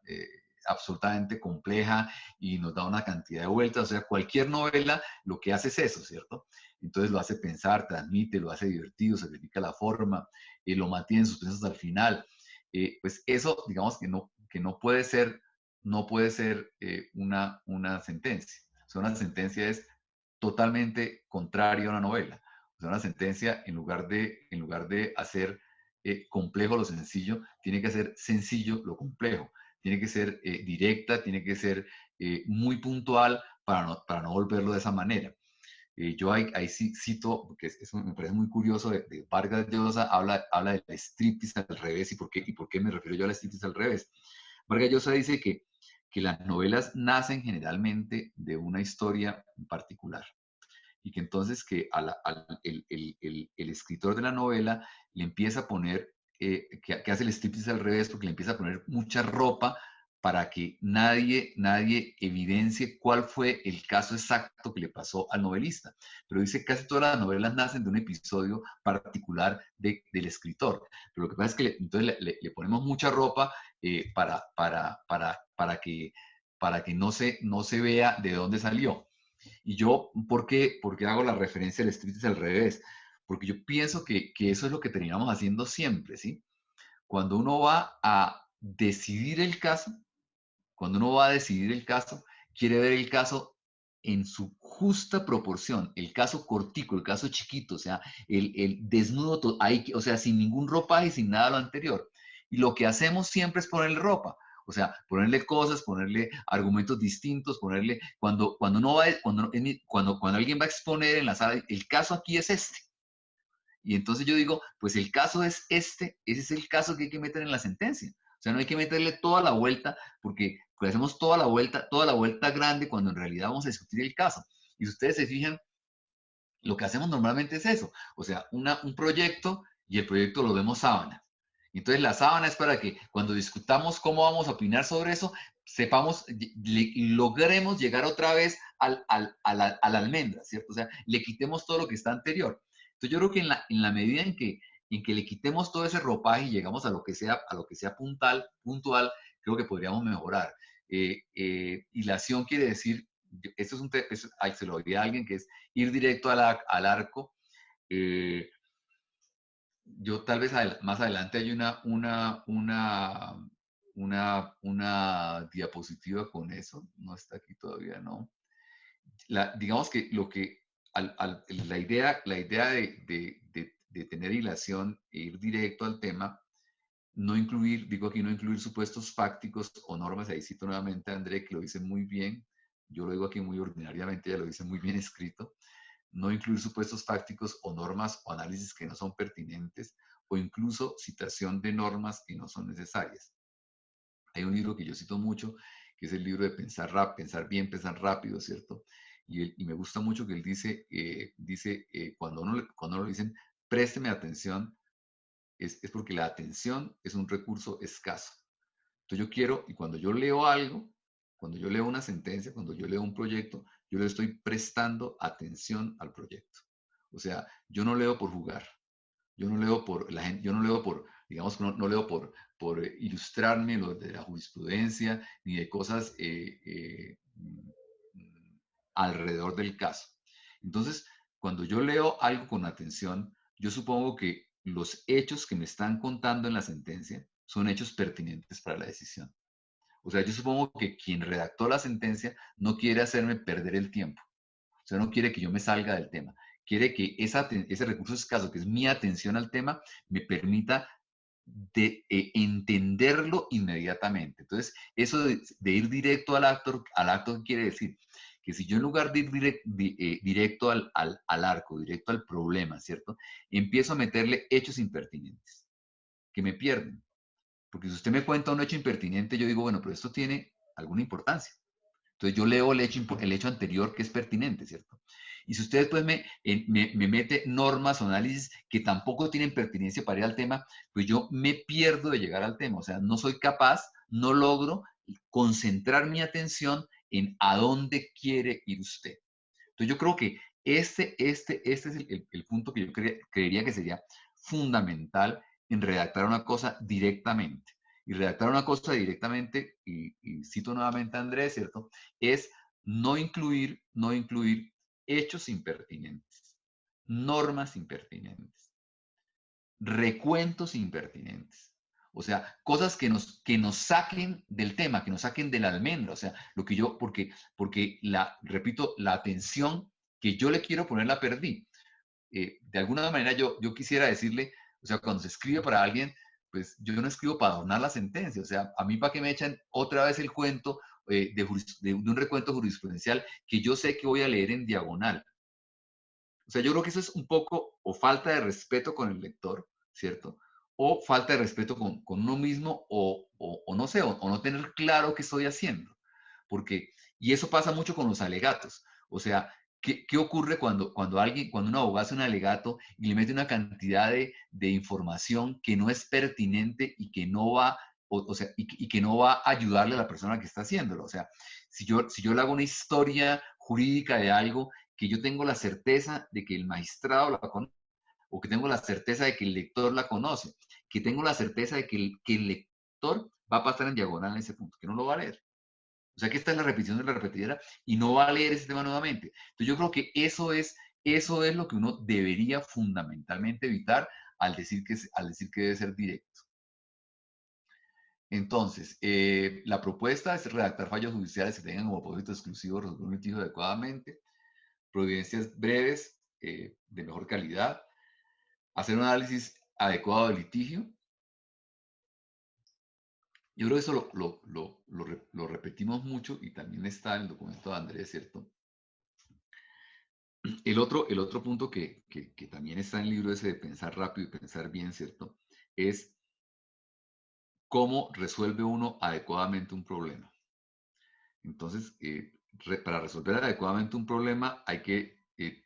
absolutamente compleja y nos da una cantidad de vueltas. O sea, cualquier novela lo que hace es eso, ¿cierto? Entonces lo hace pensar, transmite, lo hace divertido, sacrifica la forma, lo mantiene en suspenso hasta el final. Pues eso, digamos que no puede ser, no puede ser una sentencia. O sea, una sentencia es totalmente contraria a una novela. O sea, una sentencia, en lugar de hacer complejo lo sencillo, tiene que hacer sencillo lo complejo. Tiene que ser directa, tiene que ser muy puntual para no volverlo de esa manera. Yo ahí sí cito, porque eso me parece muy curioso, de Vargas Llosa, habla del striptease al revés, y por qué me refiero yo al striptease al revés. Vargas Llosa dice que las novelas nacen generalmente de una historia en particular, y que entonces que el escritor de la novela le empieza a poner, que hace el striptease al revés, porque le empieza a poner mucha ropa para que nadie evidencie cuál fue el caso exacto que le pasó al novelista. Pero dice que casi todas las novelas nacen de un episodio particular del escritor. Pero lo que pasa es que entonces le ponemos mucha ropa para que no se vea de dónde salió. Y yo, ¿por qué hago la referencia al striptease al revés? Porque yo pienso que eso es lo que terminamos haciendo siempre, ¿sí? Cuando uno va a decidir el caso, cuando uno va a decidir el caso, quiere ver el caso en su justa proporción, el caso cortico, el caso chiquito, o sea, el desnudo, o sea, sin ningún ropaje y sin nada de lo anterior. Y lo que hacemos siempre es ponerle ropa, o sea, ponerle cosas, ponerle argumentos distintos, ponerle, cuando uno va, cuando alguien va a exponer en la sala, el caso aquí es este. Y entonces yo digo, pues el caso es este, ese es el caso que hay que meter en la sentencia. O sea, no hay que meterle toda la vuelta, porque pues, hacemos toda la vuelta grande cuando en realidad vamos a discutir el caso. Y si ustedes se fijan, lo que hacemos normalmente es eso. O sea, un proyecto y el proyecto lo vemos sábana. Entonces la sábana es para que cuando discutamos cómo vamos a opinar sobre eso, sepamos, logremos llegar otra vez a la almendra, ¿cierto? O sea, le quitemos todo lo que está anterior. Entonces yo creo que en la medida en que le quitemos todo ese ropaje y llegamos a lo que sea puntual, creo que podríamos mejorar. Hilación quiere decir, esto es se lo oí a alguien, que es ir directo al arco. Eh, yo tal vez más adelante hay una diapositiva con eso, no está aquí todavía, ¿no? Digamos que lo que, la idea de tener hilación e ir directo al tema, no incluir, digo aquí, no incluir supuestos fácticos o normas, ahí cito nuevamente a André, que lo dice muy bien, yo lo digo aquí muy ordinariamente, ella lo dice muy bien escrito, no incluir supuestos fácticos o normas o análisis que no son pertinentes, o incluso citación de normas que no son necesarias. Hay un libro que yo cito mucho, que es el libro de Pensar bien, pensar rápido, ¿cierto? Y me gusta mucho que él dice cuando uno le dicen, présteme atención, es porque la atención es un recurso escaso. Entonces yo quiero, y cuando yo leo algo, cuando yo leo una sentencia, cuando yo leo un proyecto, yo le estoy prestando atención al proyecto. O sea, yo no leo por jugar, yo no leo por la gente, yo no leo por, digamos, no leo por ilustrarme lo de la jurisprudencia ni de cosas alrededor del caso. Entonces, cuando yo leo algo con atención, yo supongo que los hechos que me están contando en la sentencia son hechos pertinentes para la decisión. O sea, yo supongo que quien redactó la sentencia no quiere hacerme perder el tiempo. O sea, no quiere que yo me salga del tema. Quiere que ese recurso escaso, que es mi atención al tema, me permita entenderlo inmediatamente. Entonces, eso de ir directo al acto, ¿qué quiere decir? Que si yo en lugar de ir directo al arco, directo al problema, ¿cierto? Empiezo a meterle hechos impertinentes, que me pierden. Porque si usted me cuenta un hecho impertinente, yo digo, bueno, pero esto tiene alguna importancia. Entonces yo leo el hecho anterior que es pertinente, ¿cierto? Y si usted después me mete normas o análisis que tampoco tienen pertinencia para ir al tema, pues yo me pierdo de llegar al tema. O sea, no soy capaz, no logro concentrar mi atención en a dónde quiere ir usted. Entonces yo creo que este es el punto que yo creería que sería fundamental en redactar una cosa directamente. Y redactar una cosa directamente, y cito nuevamente a Andrés, ¿cierto? Es no incluir hechos impertinentes, normas impertinentes, recuentos impertinentes. O sea, cosas que nos saquen del tema, que nos saquen de la almendra. O sea, lo que yo, porque repito, la atención que yo le quiero poner la perdí. De alguna manera yo quisiera decirle, o sea, cuando se escribe para alguien, pues yo no escribo para adornar la sentencia. O sea, a mí para que me echan otra vez el cuento de un recuento jurisprudencial que yo sé que voy a leer en diagonal. O sea, yo creo que eso es un poco o falta de respeto con el lector, ¿cierto? O falta de respeto con uno mismo o no sé, o no tener claro qué estoy haciendo. Porque, y eso pasa mucho con los alegatos. O sea, ¿qué ocurre cuando un abogado hace un alegato y le mete una cantidad de información que no es pertinente y que no va, o sea, y que no va a ayudarle a la persona que está haciéndolo? O sea, si yo le hago una historia jurídica de algo que yo tengo la certeza de que el magistrado la conoce, o que tengo la certeza de que el lector la conoce, que tengo la certeza de que el lector va a pasar en diagonal en ese punto, que no lo va a leer. O sea que esta es la repetición de la repetidera y no va a leer ese tema nuevamente. Entonces yo creo que eso es lo que uno debería fundamentalmente evitar al decir que debe ser directo. Entonces, la propuesta es redactar fallos judiciales que tengan como propósito exclusivo resolver un litigio adecuadamente, providencias breves de mejor calidad, hacer un análisis adecuado del litigio. Yo creo que eso lo repetimos mucho y también está en el documento de Andrés, ¿cierto? El otro punto que también está en el libro ese de pensar rápido y pensar bien, ¿cierto? Es cómo resuelve uno adecuadamente un problema. Entonces, para resolver adecuadamente un problema hay que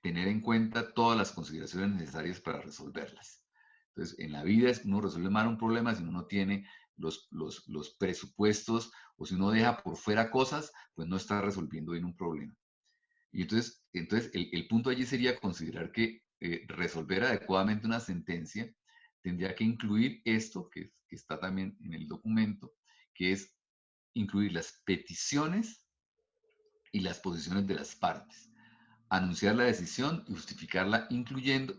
tener en cuenta todas las consideraciones necesarias para resolverlas. Entonces, en la vida uno resuelve mal un problema si uno no tiene los presupuestos o si uno deja por fuera cosas, pues no está resolviendo bien un problema. Y entonces el punto allí sería considerar que resolver adecuadamente una sentencia tendría que incluir esto, que está también en el documento, que es incluir las peticiones y las posiciones de las partes, anunciar la decisión y justificarla incluyendo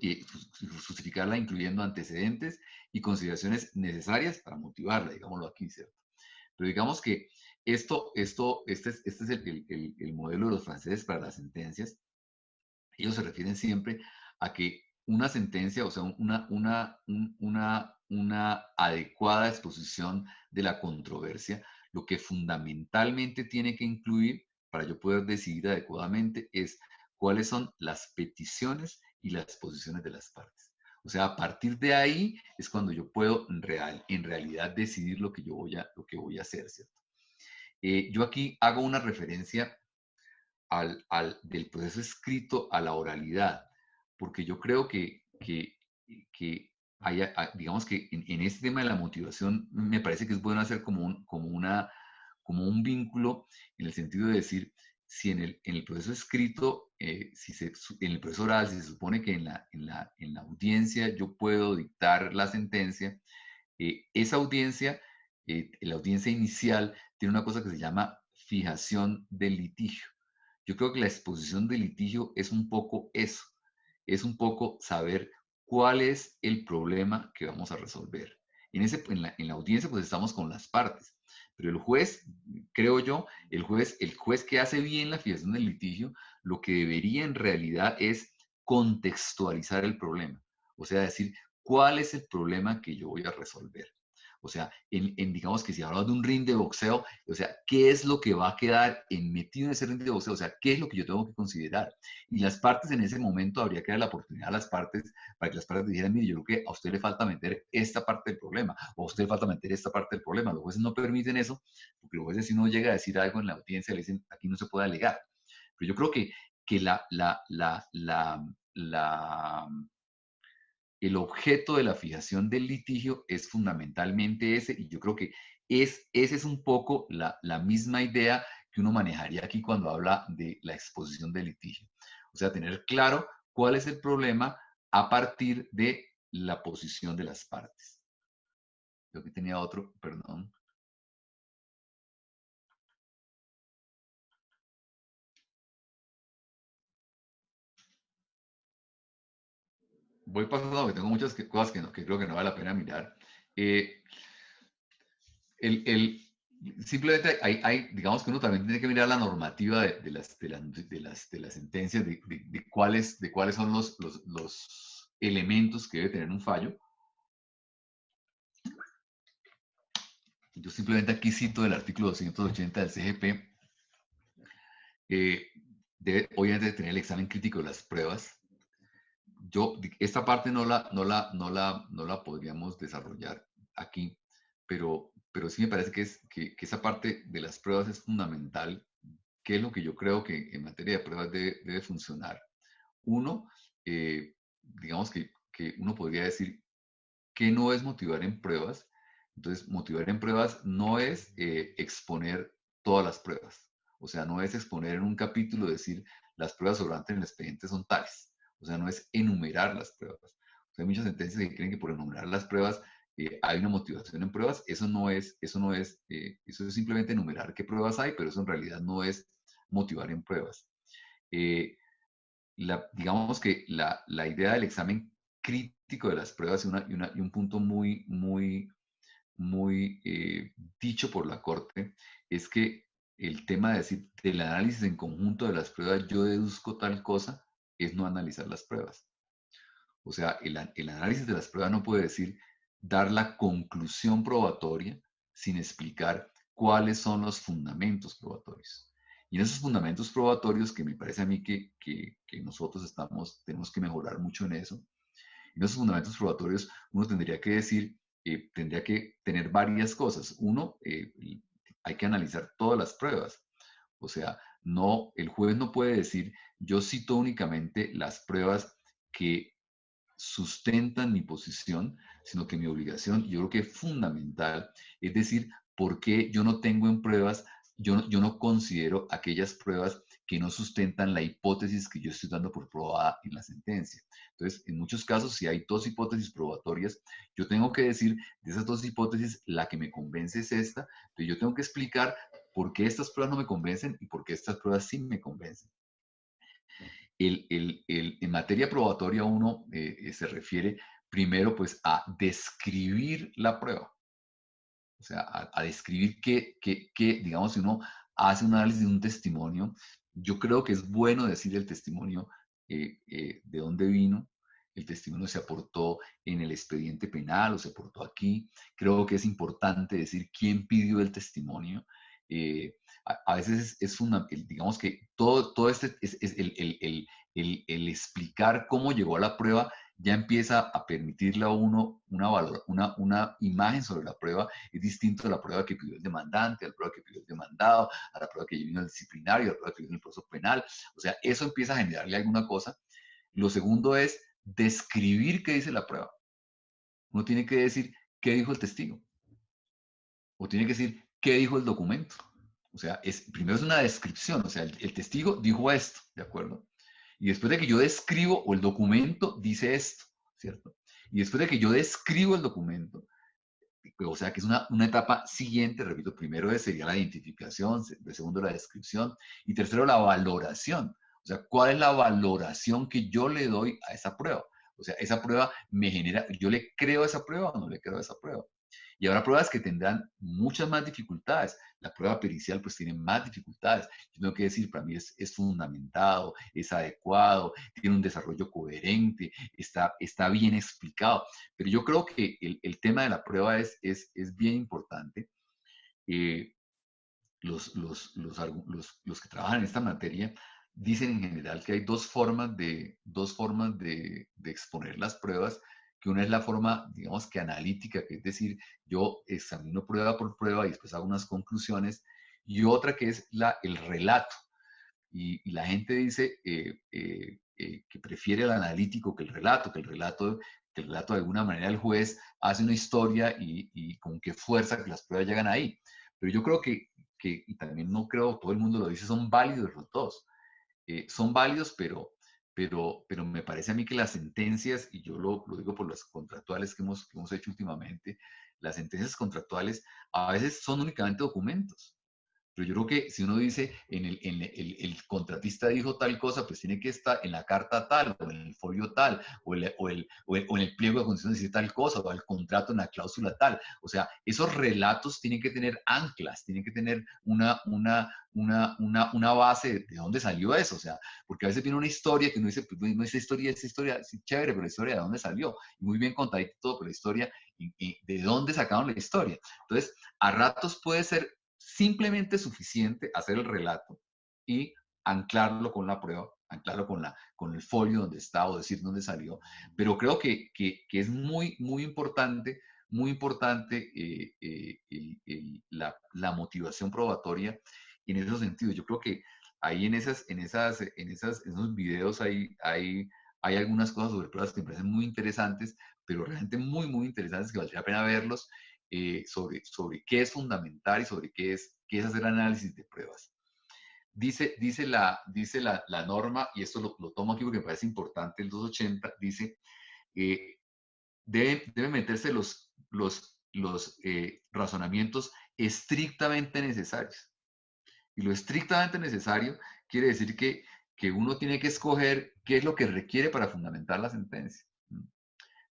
antecedentes y consideraciones necesarias para motivarla, digámoslo aquí, ¿cierto? Pero digamos que este es el modelo de los franceses para las sentencias. Ellos se refieren siempre a que una sentencia, o sea, una adecuada exposición de la controversia, lo que fundamentalmente tiene que incluir para yo poder decidir adecuadamente es cuáles son las peticiones y las posiciones de las partes. O sea, a partir de ahí es cuando yo puedo en realidad decidir lo que lo que voy a hacer, ¿cierto? Yo aquí hago una referencia del proceso escrito a la oralidad, porque yo creo que digamos que en este tema de la motivación me parece que es bueno hacer como un vínculo en el sentido de decir, si en el proceso escrito, en el proceso oral, si se supone que en la audiencia yo puedo dictar la sentencia, esa audiencia, la audiencia inicial, tiene una cosa que se llama fijación del litigio. Yo creo que la exposición del litigio es un poco eso, es un poco saber cuál es el problema que vamos a resolver. en la audiencia pues estamos con las partes, pero el juez, creo yo, el juez que hace bien la fijación del litigio, lo que debería en realidad es contextualizar el problema, o sea, decir, ¿cuál es el problema que yo voy a resolver? O sea, digamos que si hablamos de un ring de boxeo, o sea, ¿qué es lo que va a quedar metido en ese ring de boxeo? O sea, ¿qué es lo que yo tengo que considerar? Y las partes en ese momento habría que dar la oportunidad a las partes para que las partes dijeran, mire, yo creo que a usted le falta meter esta parte del problema, o a usted le falta meter esta parte del problema. Los jueces no permiten eso, porque los jueces si uno llega a decir algo en la audiencia, le dicen, aquí no se puede alegar. Pero yo creo que el objeto de la fijación del litigio es fundamentalmente ese, y yo creo que esa es un poco la misma idea que uno manejaría aquí cuando habla de la exposición del litigio. O sea, tener claro cuál es el problema a partir de la posición de las partes. Creo que tenía otro, perdón. Voy pasando porque tengo muchas cosas que creo que no vale la pena mirar. Eh, el, el, simplemente digamos que uno también tiene que mirar la normativa de las sentencias, de cuáles son los elementos que debe tener un fallo. Yo simplemente aquí cito el artículo 280 del CGP. Debe obviamente tener el examen crítico de las pruebas. Esta parte no la podríamos desarrollar aquí, pero sí me parece que esa parte de las pruebas es fundamental, que es lo que yo creo que en materia de pruebas debe funcionar. Uno, digamos que uno podría decir que no es motivar en pruebas. Entonces, motivar en pruebas no es exponer todas las pruebas. O sea, no es exponer en un capítulo, decir las pruebas sobrantes en el expediente son tales. O sea, no es enumerar las pruebas. O sea, hay muchas sentencias que creen que por enumerar las pruebas hay una motivación en pruebas. Eso es simplemente enumerar qué pruebas hay, pero eso en realidad no es motivar en pruebas. Digamos que la idea del examen crítico de las pruebas y un punto muy dicho por la Corte es que el tema de decir del análisis en conjunto de las pruebas yo deduzco tal cosa es no analizar las pruebas. O sea, el análisis de las pruebas no puede decir dar la conclusión probatoria sin explicar cuáles son los fundamentos probatorios. Y en esos fundamentos probatorios, que me parece a mí que nosotros tenemos que mejorar mucho en eso, en esos fundamentos probatorios uno tendría que decir, tendría que tener varias cosas. Uno, hay que analizar todas las pruebas. O sea, el juez no puede decir, yo cito únicamente las pruebas que sustentan mi posición, sino que mi obligación, yo creo que es fundamental, es decir, ¿por qué yo no tengo en pruebas, yo no considero aquellas pruebas que no sustentan la hipótesis que yo estoy dando por probada en la sentencia? Entonces, en muchos casos, si hay dos hipótesis probatorias, yo tengo que decir, de esas dos hipótesis, la que me convence es esta, pero yo tengo que explicar por qué estas pruebas no me convencen y por qué estas pruebas sí me convencen. En materia probatoria uno se refiere primero pues a describir la prueba, o sea, a describir digamos, si uno hace un análisis de un testimonio, yo creo que es bueno decir el testimonio de dónde vino, el testimonio se aportó en el expediente penal o se aportó aquí. Creo que es importante decir quién pidió el testimonio. A veces es fundamental, digamos que todo este es el explicar cómo llegó a la prueba ya empieza a permitirle a uno una imagen sobre la prueba. Es distinto a la prueba que pidió el demandante, a la prueba que pidió el demandado, a la prueba que vino el disciplinario, a la prueba que vino el proceso penal. O sea, eso empieza a generarle alguna cosa. Lo segundo es describir qué dice la prueba. Uno tiene que decir qué dijo el testigo. O tiene que decir qué dijo el documento. O sea, primero es una descripción. O sea, el testigo dijo esto, ¿de acuerdo? Y después de que yo describo, o el documento dice esto, ¿cierto? Y después de que yo describo el documento, o sea que es una etapa siguiente, repito, primero sería la identificación, segundo la descripción, y tercero la valoración. O sea, ¿cuál es la valoración que yo le doy a esa prueba? O sea, esa prueba me genera, ¿yo le creo a esa prueba o no le creo a esa prueba? Y habrá pruebas que tendrán muchas más dificultades. La prueba pericial pues tiene más dificultades. Yo tengo que decir, para mí es fundamentado, es adecuado, tiene un desarrollo coherente, está bien explicado. Pero yo creo que el tema de la prueba es bien importante. Eh, los que trabajan en esta materia dicen en general que hay dos formas de exponer las pruebas, que una es la forma, digamos que analítica, que es decir, yo examino prueba por prueba y después hago unas conclusiones, y otra que es el relato. Y la gente dice que prefiere el analítico que el relato de alguna manera el juez hace una historia y con qué fuerza que las pruebas llegan ahí. Pero yo creo y también no creo, todo el mundo lo dice, son válidos los dos. Son válidos, pero me parece a mí que las sentencias, y yo lo digo por las contractuales que hemos hecho últimamente, las sentencias contractuales a veces son únicamente documentos. Pero yo creo que si uno dice, el contratista dijo tal cosa, pues tiene que estar en la carta tal, o en el folio tal, o en el pliego de condiciones decir tal cosa, o el contrato en la cláusula tal. O sea, esos relatos tienen que tener anclas, tienen que tener una base de dónde salió eso. O sea, porque a veces viene una historia que uno dice, pues no, esa historia, sí, chévere, pero la historia de dónde salió. Y muy bien contadito todo, pero la historia, y de dónde sacaron la historia. Entonces, a ratos puede ser simplemente suficiente hacer el relato y anclarlo con la prueba, anclarlo con el folio donde está o decir dónde salió. Pero creo que es muy importante la motivación probatoria en esos sentidos. Yo creo que ahí en esos videos hay algunas cosas sobre pruebas que me parecen muy interesantes, pero realmente muy interesantes que valdría la pena verlos sobre qué es fundamental y sobre qué es hacer análisis de pruebas. Dice la norma, y esto lo tomo aquí porque me parece importante, el 280, dice, deben meterse los razonamientos estrictamente necesarios. Y lo estrictamente necesario quiere decir que uno tiene que escoger qué es lo que requiere para fundamentar la sentencia.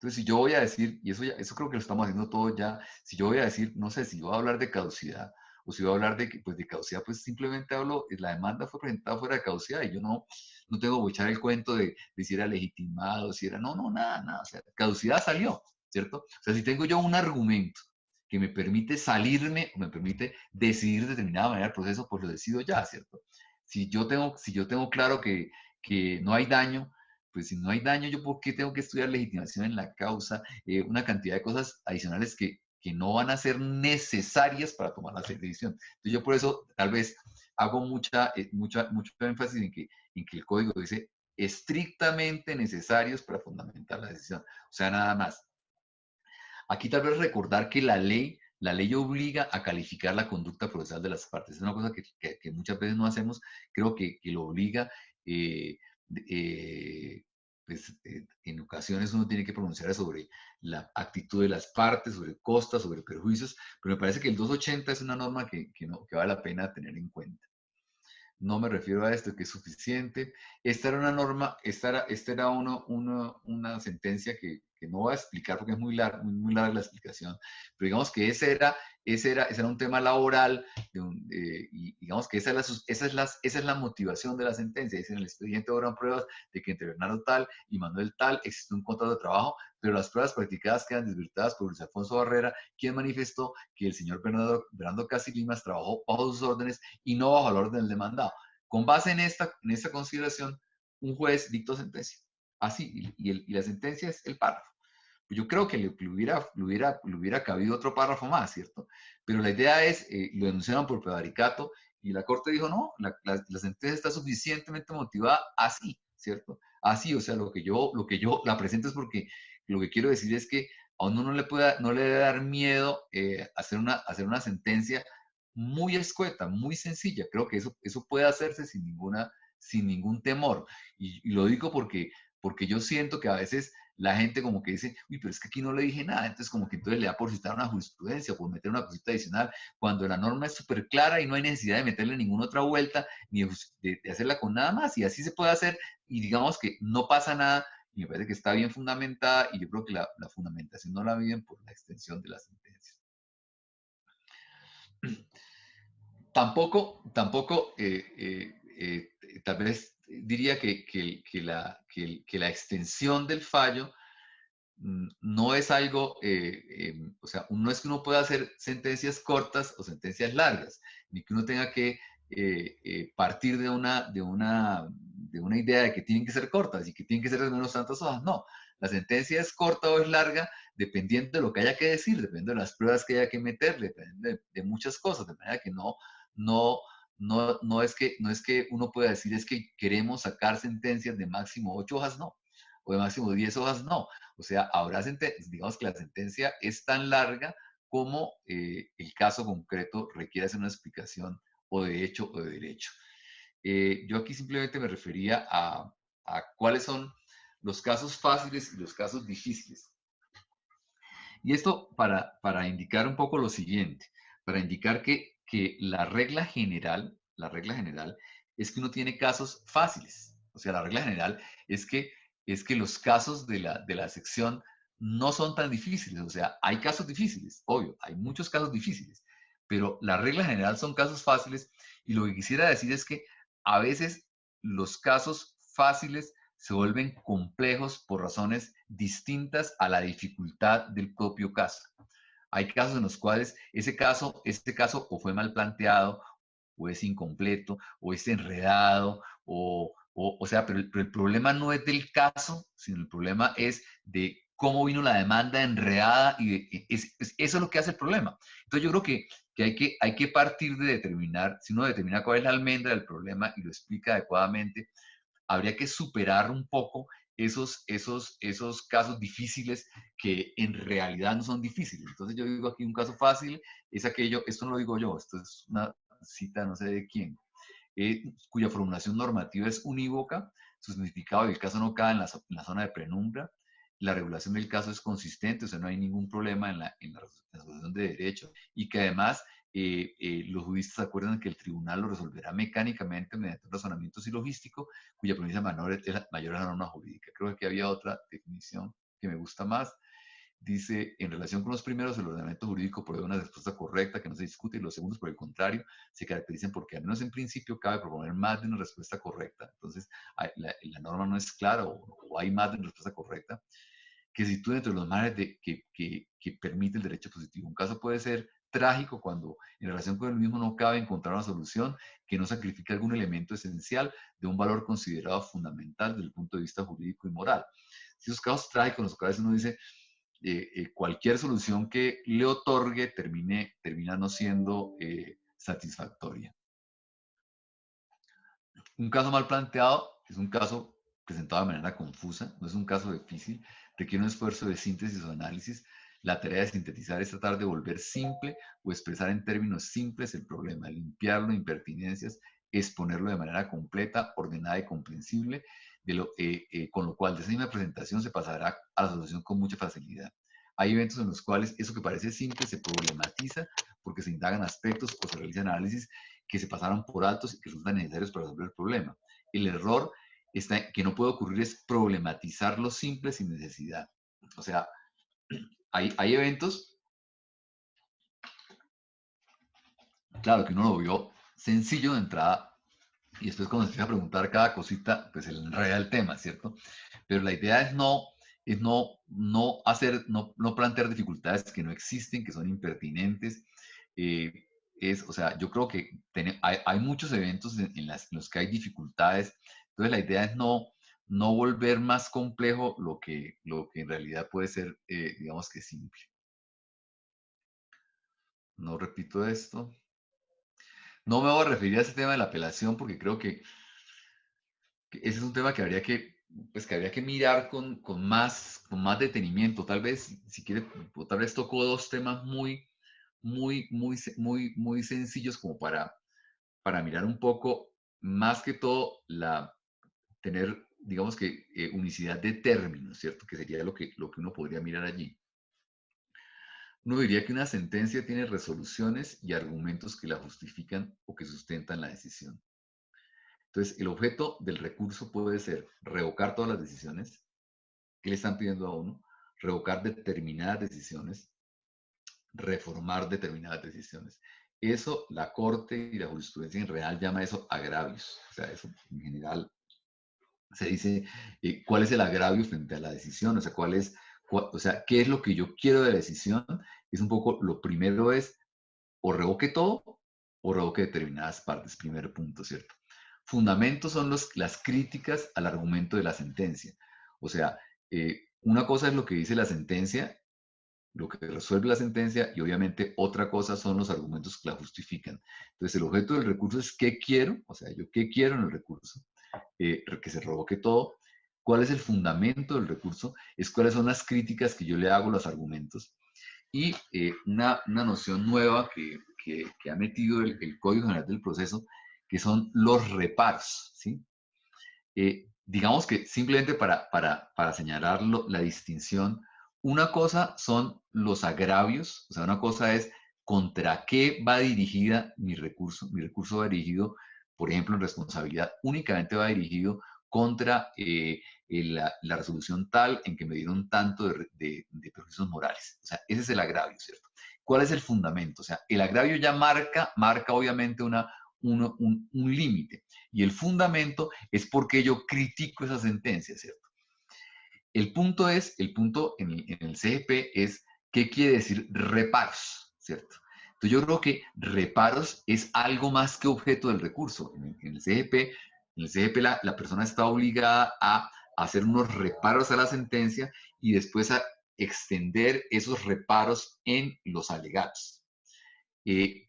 Entonces, si yo voy a decir, y eso creo que lo estamos haciendo todos ya, si yo voy a decir, no sé, si voy a hablar de caducidad, o si voy a hablar de caducidad, pues simplemente hablo, la demanda fue presentada fuera de caducidad, y yo no tengo que echar el cuento de si era legitimado, si era, nada, o sea, caducidad salió, ¿cierto? O sea, si tengo yo un argumento que me permite salirme, o me permite decidir de determinada manera el proceso, pues lo decido ya, ¿cierto? Si yo tengo claro que no hay daño, pues si no hay daño, ¿yo por qué tengo que estudiar legitimación en la causa? Una cantidad de cosas adicionales que no van a ser necesarias para tomar la decisión. Entonces yo por eso tal vez hago mucho énfasis en que el código dice estrictamente necesarios para fundamentar la decisión. O sea, nada más. Aquí tal vez recordar que la ley obliga a calificar la conducta procesal de las partes. Es una cosa que muchas veces no hacemos, creo que lo obliga. eh, eh, en ocasiones uno tiene que pronunciar sobre la actitud de las partes, sobre costas, sobre perjuicios, pero me parece que el 280 es una norma que vale la pena tener en cuenta. No me refiero a esto, que es suficiente. Esta era una norma, esta era una sentencia que no voy a explicar porque es muy larga la explicación, pero digamos que ese era un tema laboral y digamos que esa es la motivación de la sentencia. Dice en el expediente habrán pruebas de que entre Bernardo tal y Manuel tal existe un contrato de trabajo, pero las pruebas practicadas quedan desvirtuadas por Luis Alfonso Barrera, quien manifestó que el señor Bernardo Casi Limas trabajó bajo sus órdenes y no bajo el orden del demandado. Con base en esta consideración, un juez dictó sentencia. Así, y la sentencia es el párrafo. Yo creo que le hubiera cabido otro párrafo más, ¿cierto? Pero la idea es, lo denunciaron por prevaricato y la Corte dijo, no, la sentencia está suficientemente motivada así, ¿cierto? Así, o sea, lo que yo la presento es porque lo que quiero decir es que a uno no le debe dar miedo hacer una sentencia muy escueta, muy sencilla. Creo que eso puede hacerse sin ningún temor. Y lo digo porque yo siento que a veces la gente como que dice, uy, pero es que aquí no le dije nada, entonces como que entonces le da por citar una jurisprudencia, por meter una cosita adicional, cuando la norma es súper clara y no hay necesidad de meterle ninguna otra vuelta, ni de hacerla con nada más, y así se puede hacer, y digamos que no pasa nada, y me parece que está bien fundamentada, y yo creo que la fundamentación no la miden por la extensión de las sentencias. Tampoco, tal vez diría que la extensión del fallo no es algo, o sea, no es que uno pueda hacer sentencias cortas o sentencias largas, ni que uno tenga que partir de una idea de que tienen que ser cortas y que tienen que ser de menos tantas hojas. No, la sentencia es corta o es larga dependiendo de lo que haya que decir, dependiendo de las pruebas que haya que meter, depende de muchas cosas, de manera que no, no es que uno pueda decir es que queremos sacar sentencias de máximo 8 hojas, no, o de máximo 10 hojas, no. O sea, digamos que la sentencia es tan larga como el caso concreto requiere hacer una explicación o de hecho o de derecho. Yo aquí simplemente me refería a cuáles son los casos fáciles y los casos difíciles. Y esto para indicar un poco lo siguiente, para indicar que la regla general es que uno tiene casos fáciles. O sea, la regla general es que los casos de la sección no son tan difíciles. O sea, hay casos difíciles, obvio, hay muchos casos difíciles, pero la regla general son casos fáciles. Y lo que quisiera decir es que a veces los casos fáciles se vuelven complejos por razones distintas a la dificultad del propio caso. Hay casos en los cuales este caso o fue mal planteado, o es incompleto, o es enredado, o sea, pero el problema no es del caso, sino el problema es de cómo vino la demanda enredada y eso es lo que hace el problema. Entonces yo creo que hay que partir de determinar, si uno determina cuál es la almendra del problema y lo explica adecuadamente, habría que superar un poco esos casos difíciles que en realidad no son difíciles. Entonces yo digo aquí un caso fácil es aquello, esto no lo digo yo, esto es una cita no sé de quién, cuya formulación normativa es unívoca, su significado del caso no cae en la zona de penumbra, la regulación del caso es consistente, o sea, no hay ningún problema en la resolución de derecho, y que además los juristas acuerdan que el tribunal lo resolverá mecánicamente mediante un razonamiento silogístico, cuya premisa mayor es la norma jurídica. Creo que aquí había otra definición que me gusta más. Dice, en relación con los primeros, el ordenamiento jurídico provee una respuesta correcta que no se discute y los segundos, por el contrario, se caracterizan porque al menos en principio cabe proponer más de una respuesta correcta. Entonces, la norma no es clara o hay más de una respuesta correcta que se sitúe dentro de los márgenes que permite el derecho positivo. Un caso puede ser trágico cuando en relación con el mismo no cabe encontrar una solución que no sacrifique algún elemento esencial de un valor considerado fundamental desde el punto de vista jurídico y moral. Si esos casos trágicos en los cuales uno dice cualquier solución que le otorgue termina no siendo satisfactoria. Un caso mal planteado es un caso presentado de manera confusa, no es un caso difícil, requiere un esfuerzo de síntesis o análisis. La tarea de sintetizar es tratar de volver simple o expresar en términos simples el problema, limpiarlo de impertinencias, exponerlo de manera completa, ordenada y comprensible, con lo cual de esa misma presentación se pasará a la solución con mucha facilidad. Hay eventos en los cuales eso que parece simple se problematiza porque se indagan aspectos o se realizan análisis que se pasaron por altos y que resultan necesarios para resolver el problema. El error que no puede ocurrir es problematizar lo simple sin necesidad. O sea, hay eventos, claro, que uno lo vio sencillo de entrada y después cuando se empieza a preguntar cada cosita, pues se le enreda el tema, ¿cierto? Pero la idea es no plantear dificultades que no existen, que son impertinentes. Eh, o sea, yo creo que hay muchos eventos en los que hay dificultades. Entonces la idea es no volver más complejo lo que en realidad puede ser, digamos que simple. No repito esto. No me voy a referir a ese tema de la apelación porque creo que ese es un tema que pues, que habría que mirar con más detenimiento. Tal vez, si quiere, tal vez tocó dos temas muy sencillos como para mirar un poco, más que todo, tener, digamos que, unicidad de términos, ¿cierto? Que sería lo que uno podría mirar allí. Uno diría que una sentencia tiene resoluciones y argumentos que la justifican o que sustentan la decisión. Entonces, el objeto del recurso puede ser revocar todas las decisiones que le están pidiendo a uno, revocar determinadas decisiones, reformar determinadas decisiones. Eso, la Corte y la jurisprudencia en real llama eso agravios. O sea, eso en general se dice cuál es el agravio frente a la decisión, o sea, o sea, qué es lo que yo quiero de la decisión. Es un poco, lo primero es o revoque todo o revoque determinadas partes, primer punto, ¿cierto? Fundamentos son las críticas al argumento de la sentencia. O sea, una cosa es lo que dice la sentencia, lo que resuelve la sentencia, y obviamente otra cosa son los argumentos que la justifican. Entonces, el objeto del recurso es qué quiero, o sea, yo qué quiero en el recurso, que se revoque todo. ¿Cuál es el fundamento del recurso? Es cuáles son las críticas que yo le hago a los argumentos. Y una noción nueva que ha metido el Código General del Proceso, que son los reparos, ¿sí? Digamos que simplemente para señalar la distinción, una cosa son los agravios, o sea, una cosa es contra qué va dirigida mi recurso. Mi recurso va dirigido, por ejemplo, en responsabilidad, únicamente va dirigido contra la resolución tal en que me dieron tanto de perjuicios morales. O sea, ese es el agravio, ¿cierto? ¿Cuál es el fundamento? O sea, el agravio ya marca obviamente un límite. Y el fundamento es porque yo critico esa sentencia, ¿cierto? El punto en el CGP es qué quiere decir reparos, ¿cierto? Entonces yo creo que reparos es algo más que objeto del recurso. En el CGP la persona está obligada a hacer unos reparos a la sentencia y después a extender esos reparos en los alegatos. Y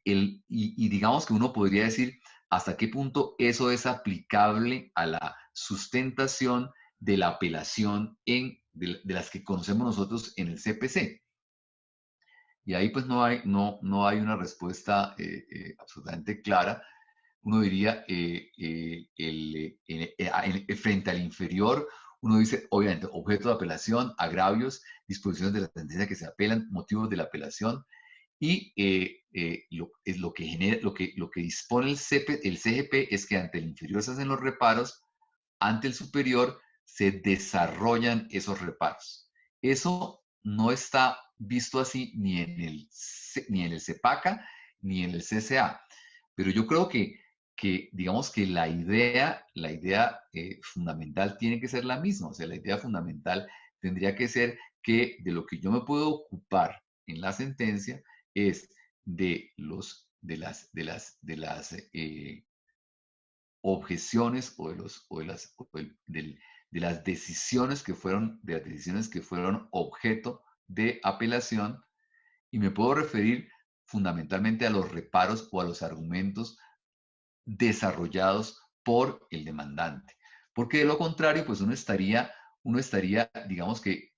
digamos que uno podría decir hasta qué punto eso es aplicable a la sustentación de la apelación de las que conocemos nosotros en el CPC. Y ahí pues no hay una respuesta absolutamente clara. Uno diría, frente al inferior, uno dice, obviamente, objeto de apelación, agravios, disposiciones de la sentencia que se apelan, motivos de la apelación, y lo que dispone el CGP es que ante el inferior se hacen los reparos, ante el superior se desarrollan esos reparos. Eso no está visto así ni en el CEPACA ni en el CCA. Pero yo creo que digamos que la idea fundamental tiene que ser la misma. O sea, la idea fundamental tendría que ser que de lo que yo me puedo ocupar en la sentencia es de las objeciones de las decisiones que fueron objeto de apelación, y me puedo referir fundamentalmente a los reparos o a los argumentos desarrollados por el demandante. Porque de lo contrario, pues uno estaría digamos que,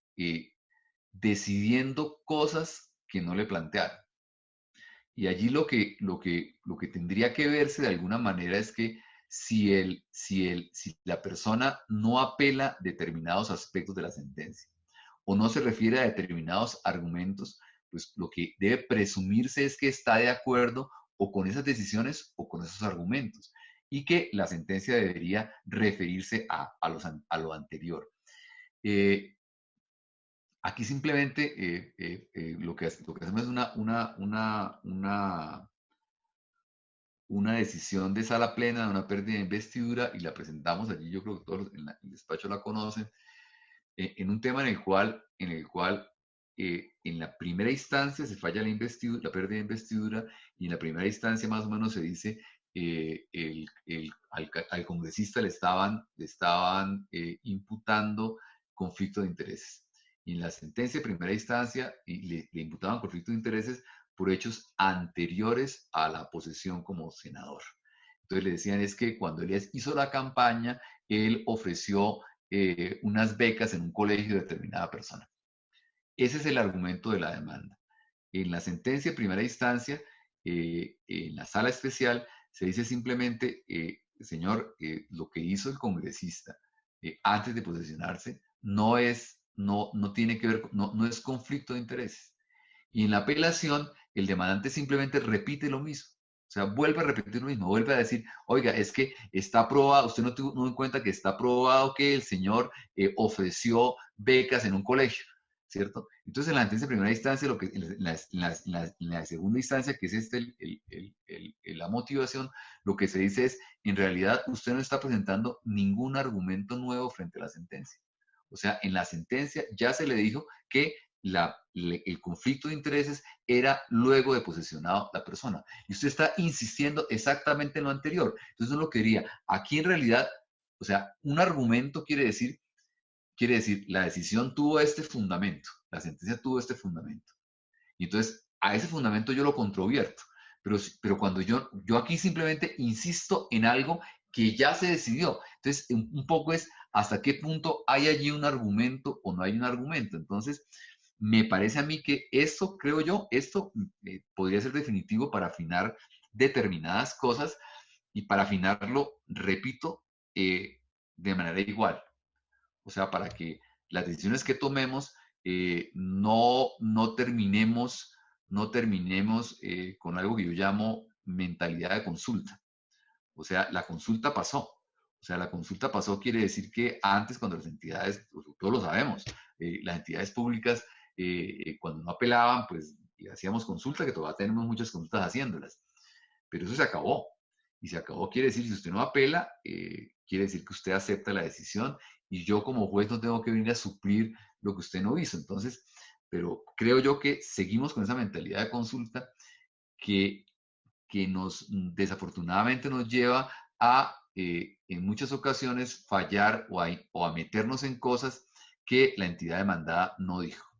decidiendo cosas que no le plantearon. Y allí lo que tendría que verse de alguna manera es que si la persona no apela determinados aspectos de la sentencia o no se refiere a determinados argumentos, pues lo que debe presumirse es que está de acuerdo o con esas decisiones o con esos argumentos, y que la sentencia debería referirse a lo anterior. Aquí simplemente lo que hacemos es una decisión de sala plena, de una pérdida de investidura, y la presentamos allí. Yo creo que todos en el despacho la conocen, en un tema en el cual en la primera instancia se falla la pérdida de investidura, y en la primera instancia más o menos se dice al congresista le estaban imputando conflicto de intereses. Y en la sentencia de primera instancia le imputaban conflicto de intereses por hechos anteriores a la posesión como senador. Entonces le decían es que cuando él hizo la campaña, él ofreció unas becas en un colegio de determinada persona. Ese es el argumento de la demanda. En la sentencia de primera instancia, en la sala especial, se dice simplemente, señor, lo que hizo el congresista antes de posesionarse no tiene que ver, no es conflicto de intereses. Y en la apelación, el demandante simplemente repite lo mismo. O sea, vuelve a repetir lo mismo, vuelve a decir, oiga, es que está probado, usted no tuvo en cuenta que está probado que el señor ofreció becas en un colegio. ¿cierto? Entonces, en la sentencia de primera instancia, lo que, en la segunda instancia, que es la motivación, lo que se dice es, en realidad, usted no está presentando ningún argumento nuevo frente a la sentencia. O sea, en la sentencia ya se le dijo que el conflicto de intereses era luego de posesionado la persona. Y usted está insistiendo exactamente en lo anterior. Entonces, no lo quería. Aquí, en realidad, o sea, un argumento quiere decir, la decisión tuvo este fundamento, la sentencia tuvo este fundamento. Y entonces, a ese fundamento yo lo controvierto. Pero cuando yo aquí simplemente insisto en algo que ya se decidió. Entonces, un poco es hasta qué punto hay allí un argumento o no hay un argumento. Entonces, me parece a mí que esto, creo yo, esto podría ser definitivo para afinar determinadas cosas y para afinarlo, repito, de manera igual. O sea, para que las decisiones que tomemos no terminemos, con algo que yo llamo mentalidad de consulta. O sea, la consulta pasó. O sea, la consulta pasó quiere decir que antes, cuando las entidades, todos lo sabemos, las entidades públicas, cuando no apelaban, pues hacíamos consulta, que todavía tenemos muchas consultas haciéndolas. Pero eso se acabó. Y se acabó quiere decir, si usted no apela, quiere decir que usted acepta la decisión y yo como juez no tengo que venir a suplir lo que usted no hizo. Entonces, pero creo yo que seguimos con esa mentalidad de consulta que, desafortunadamente nos lleva a, en muchas ocasiones, fallar o a meternos en cosas que la entidad demandada no dijo.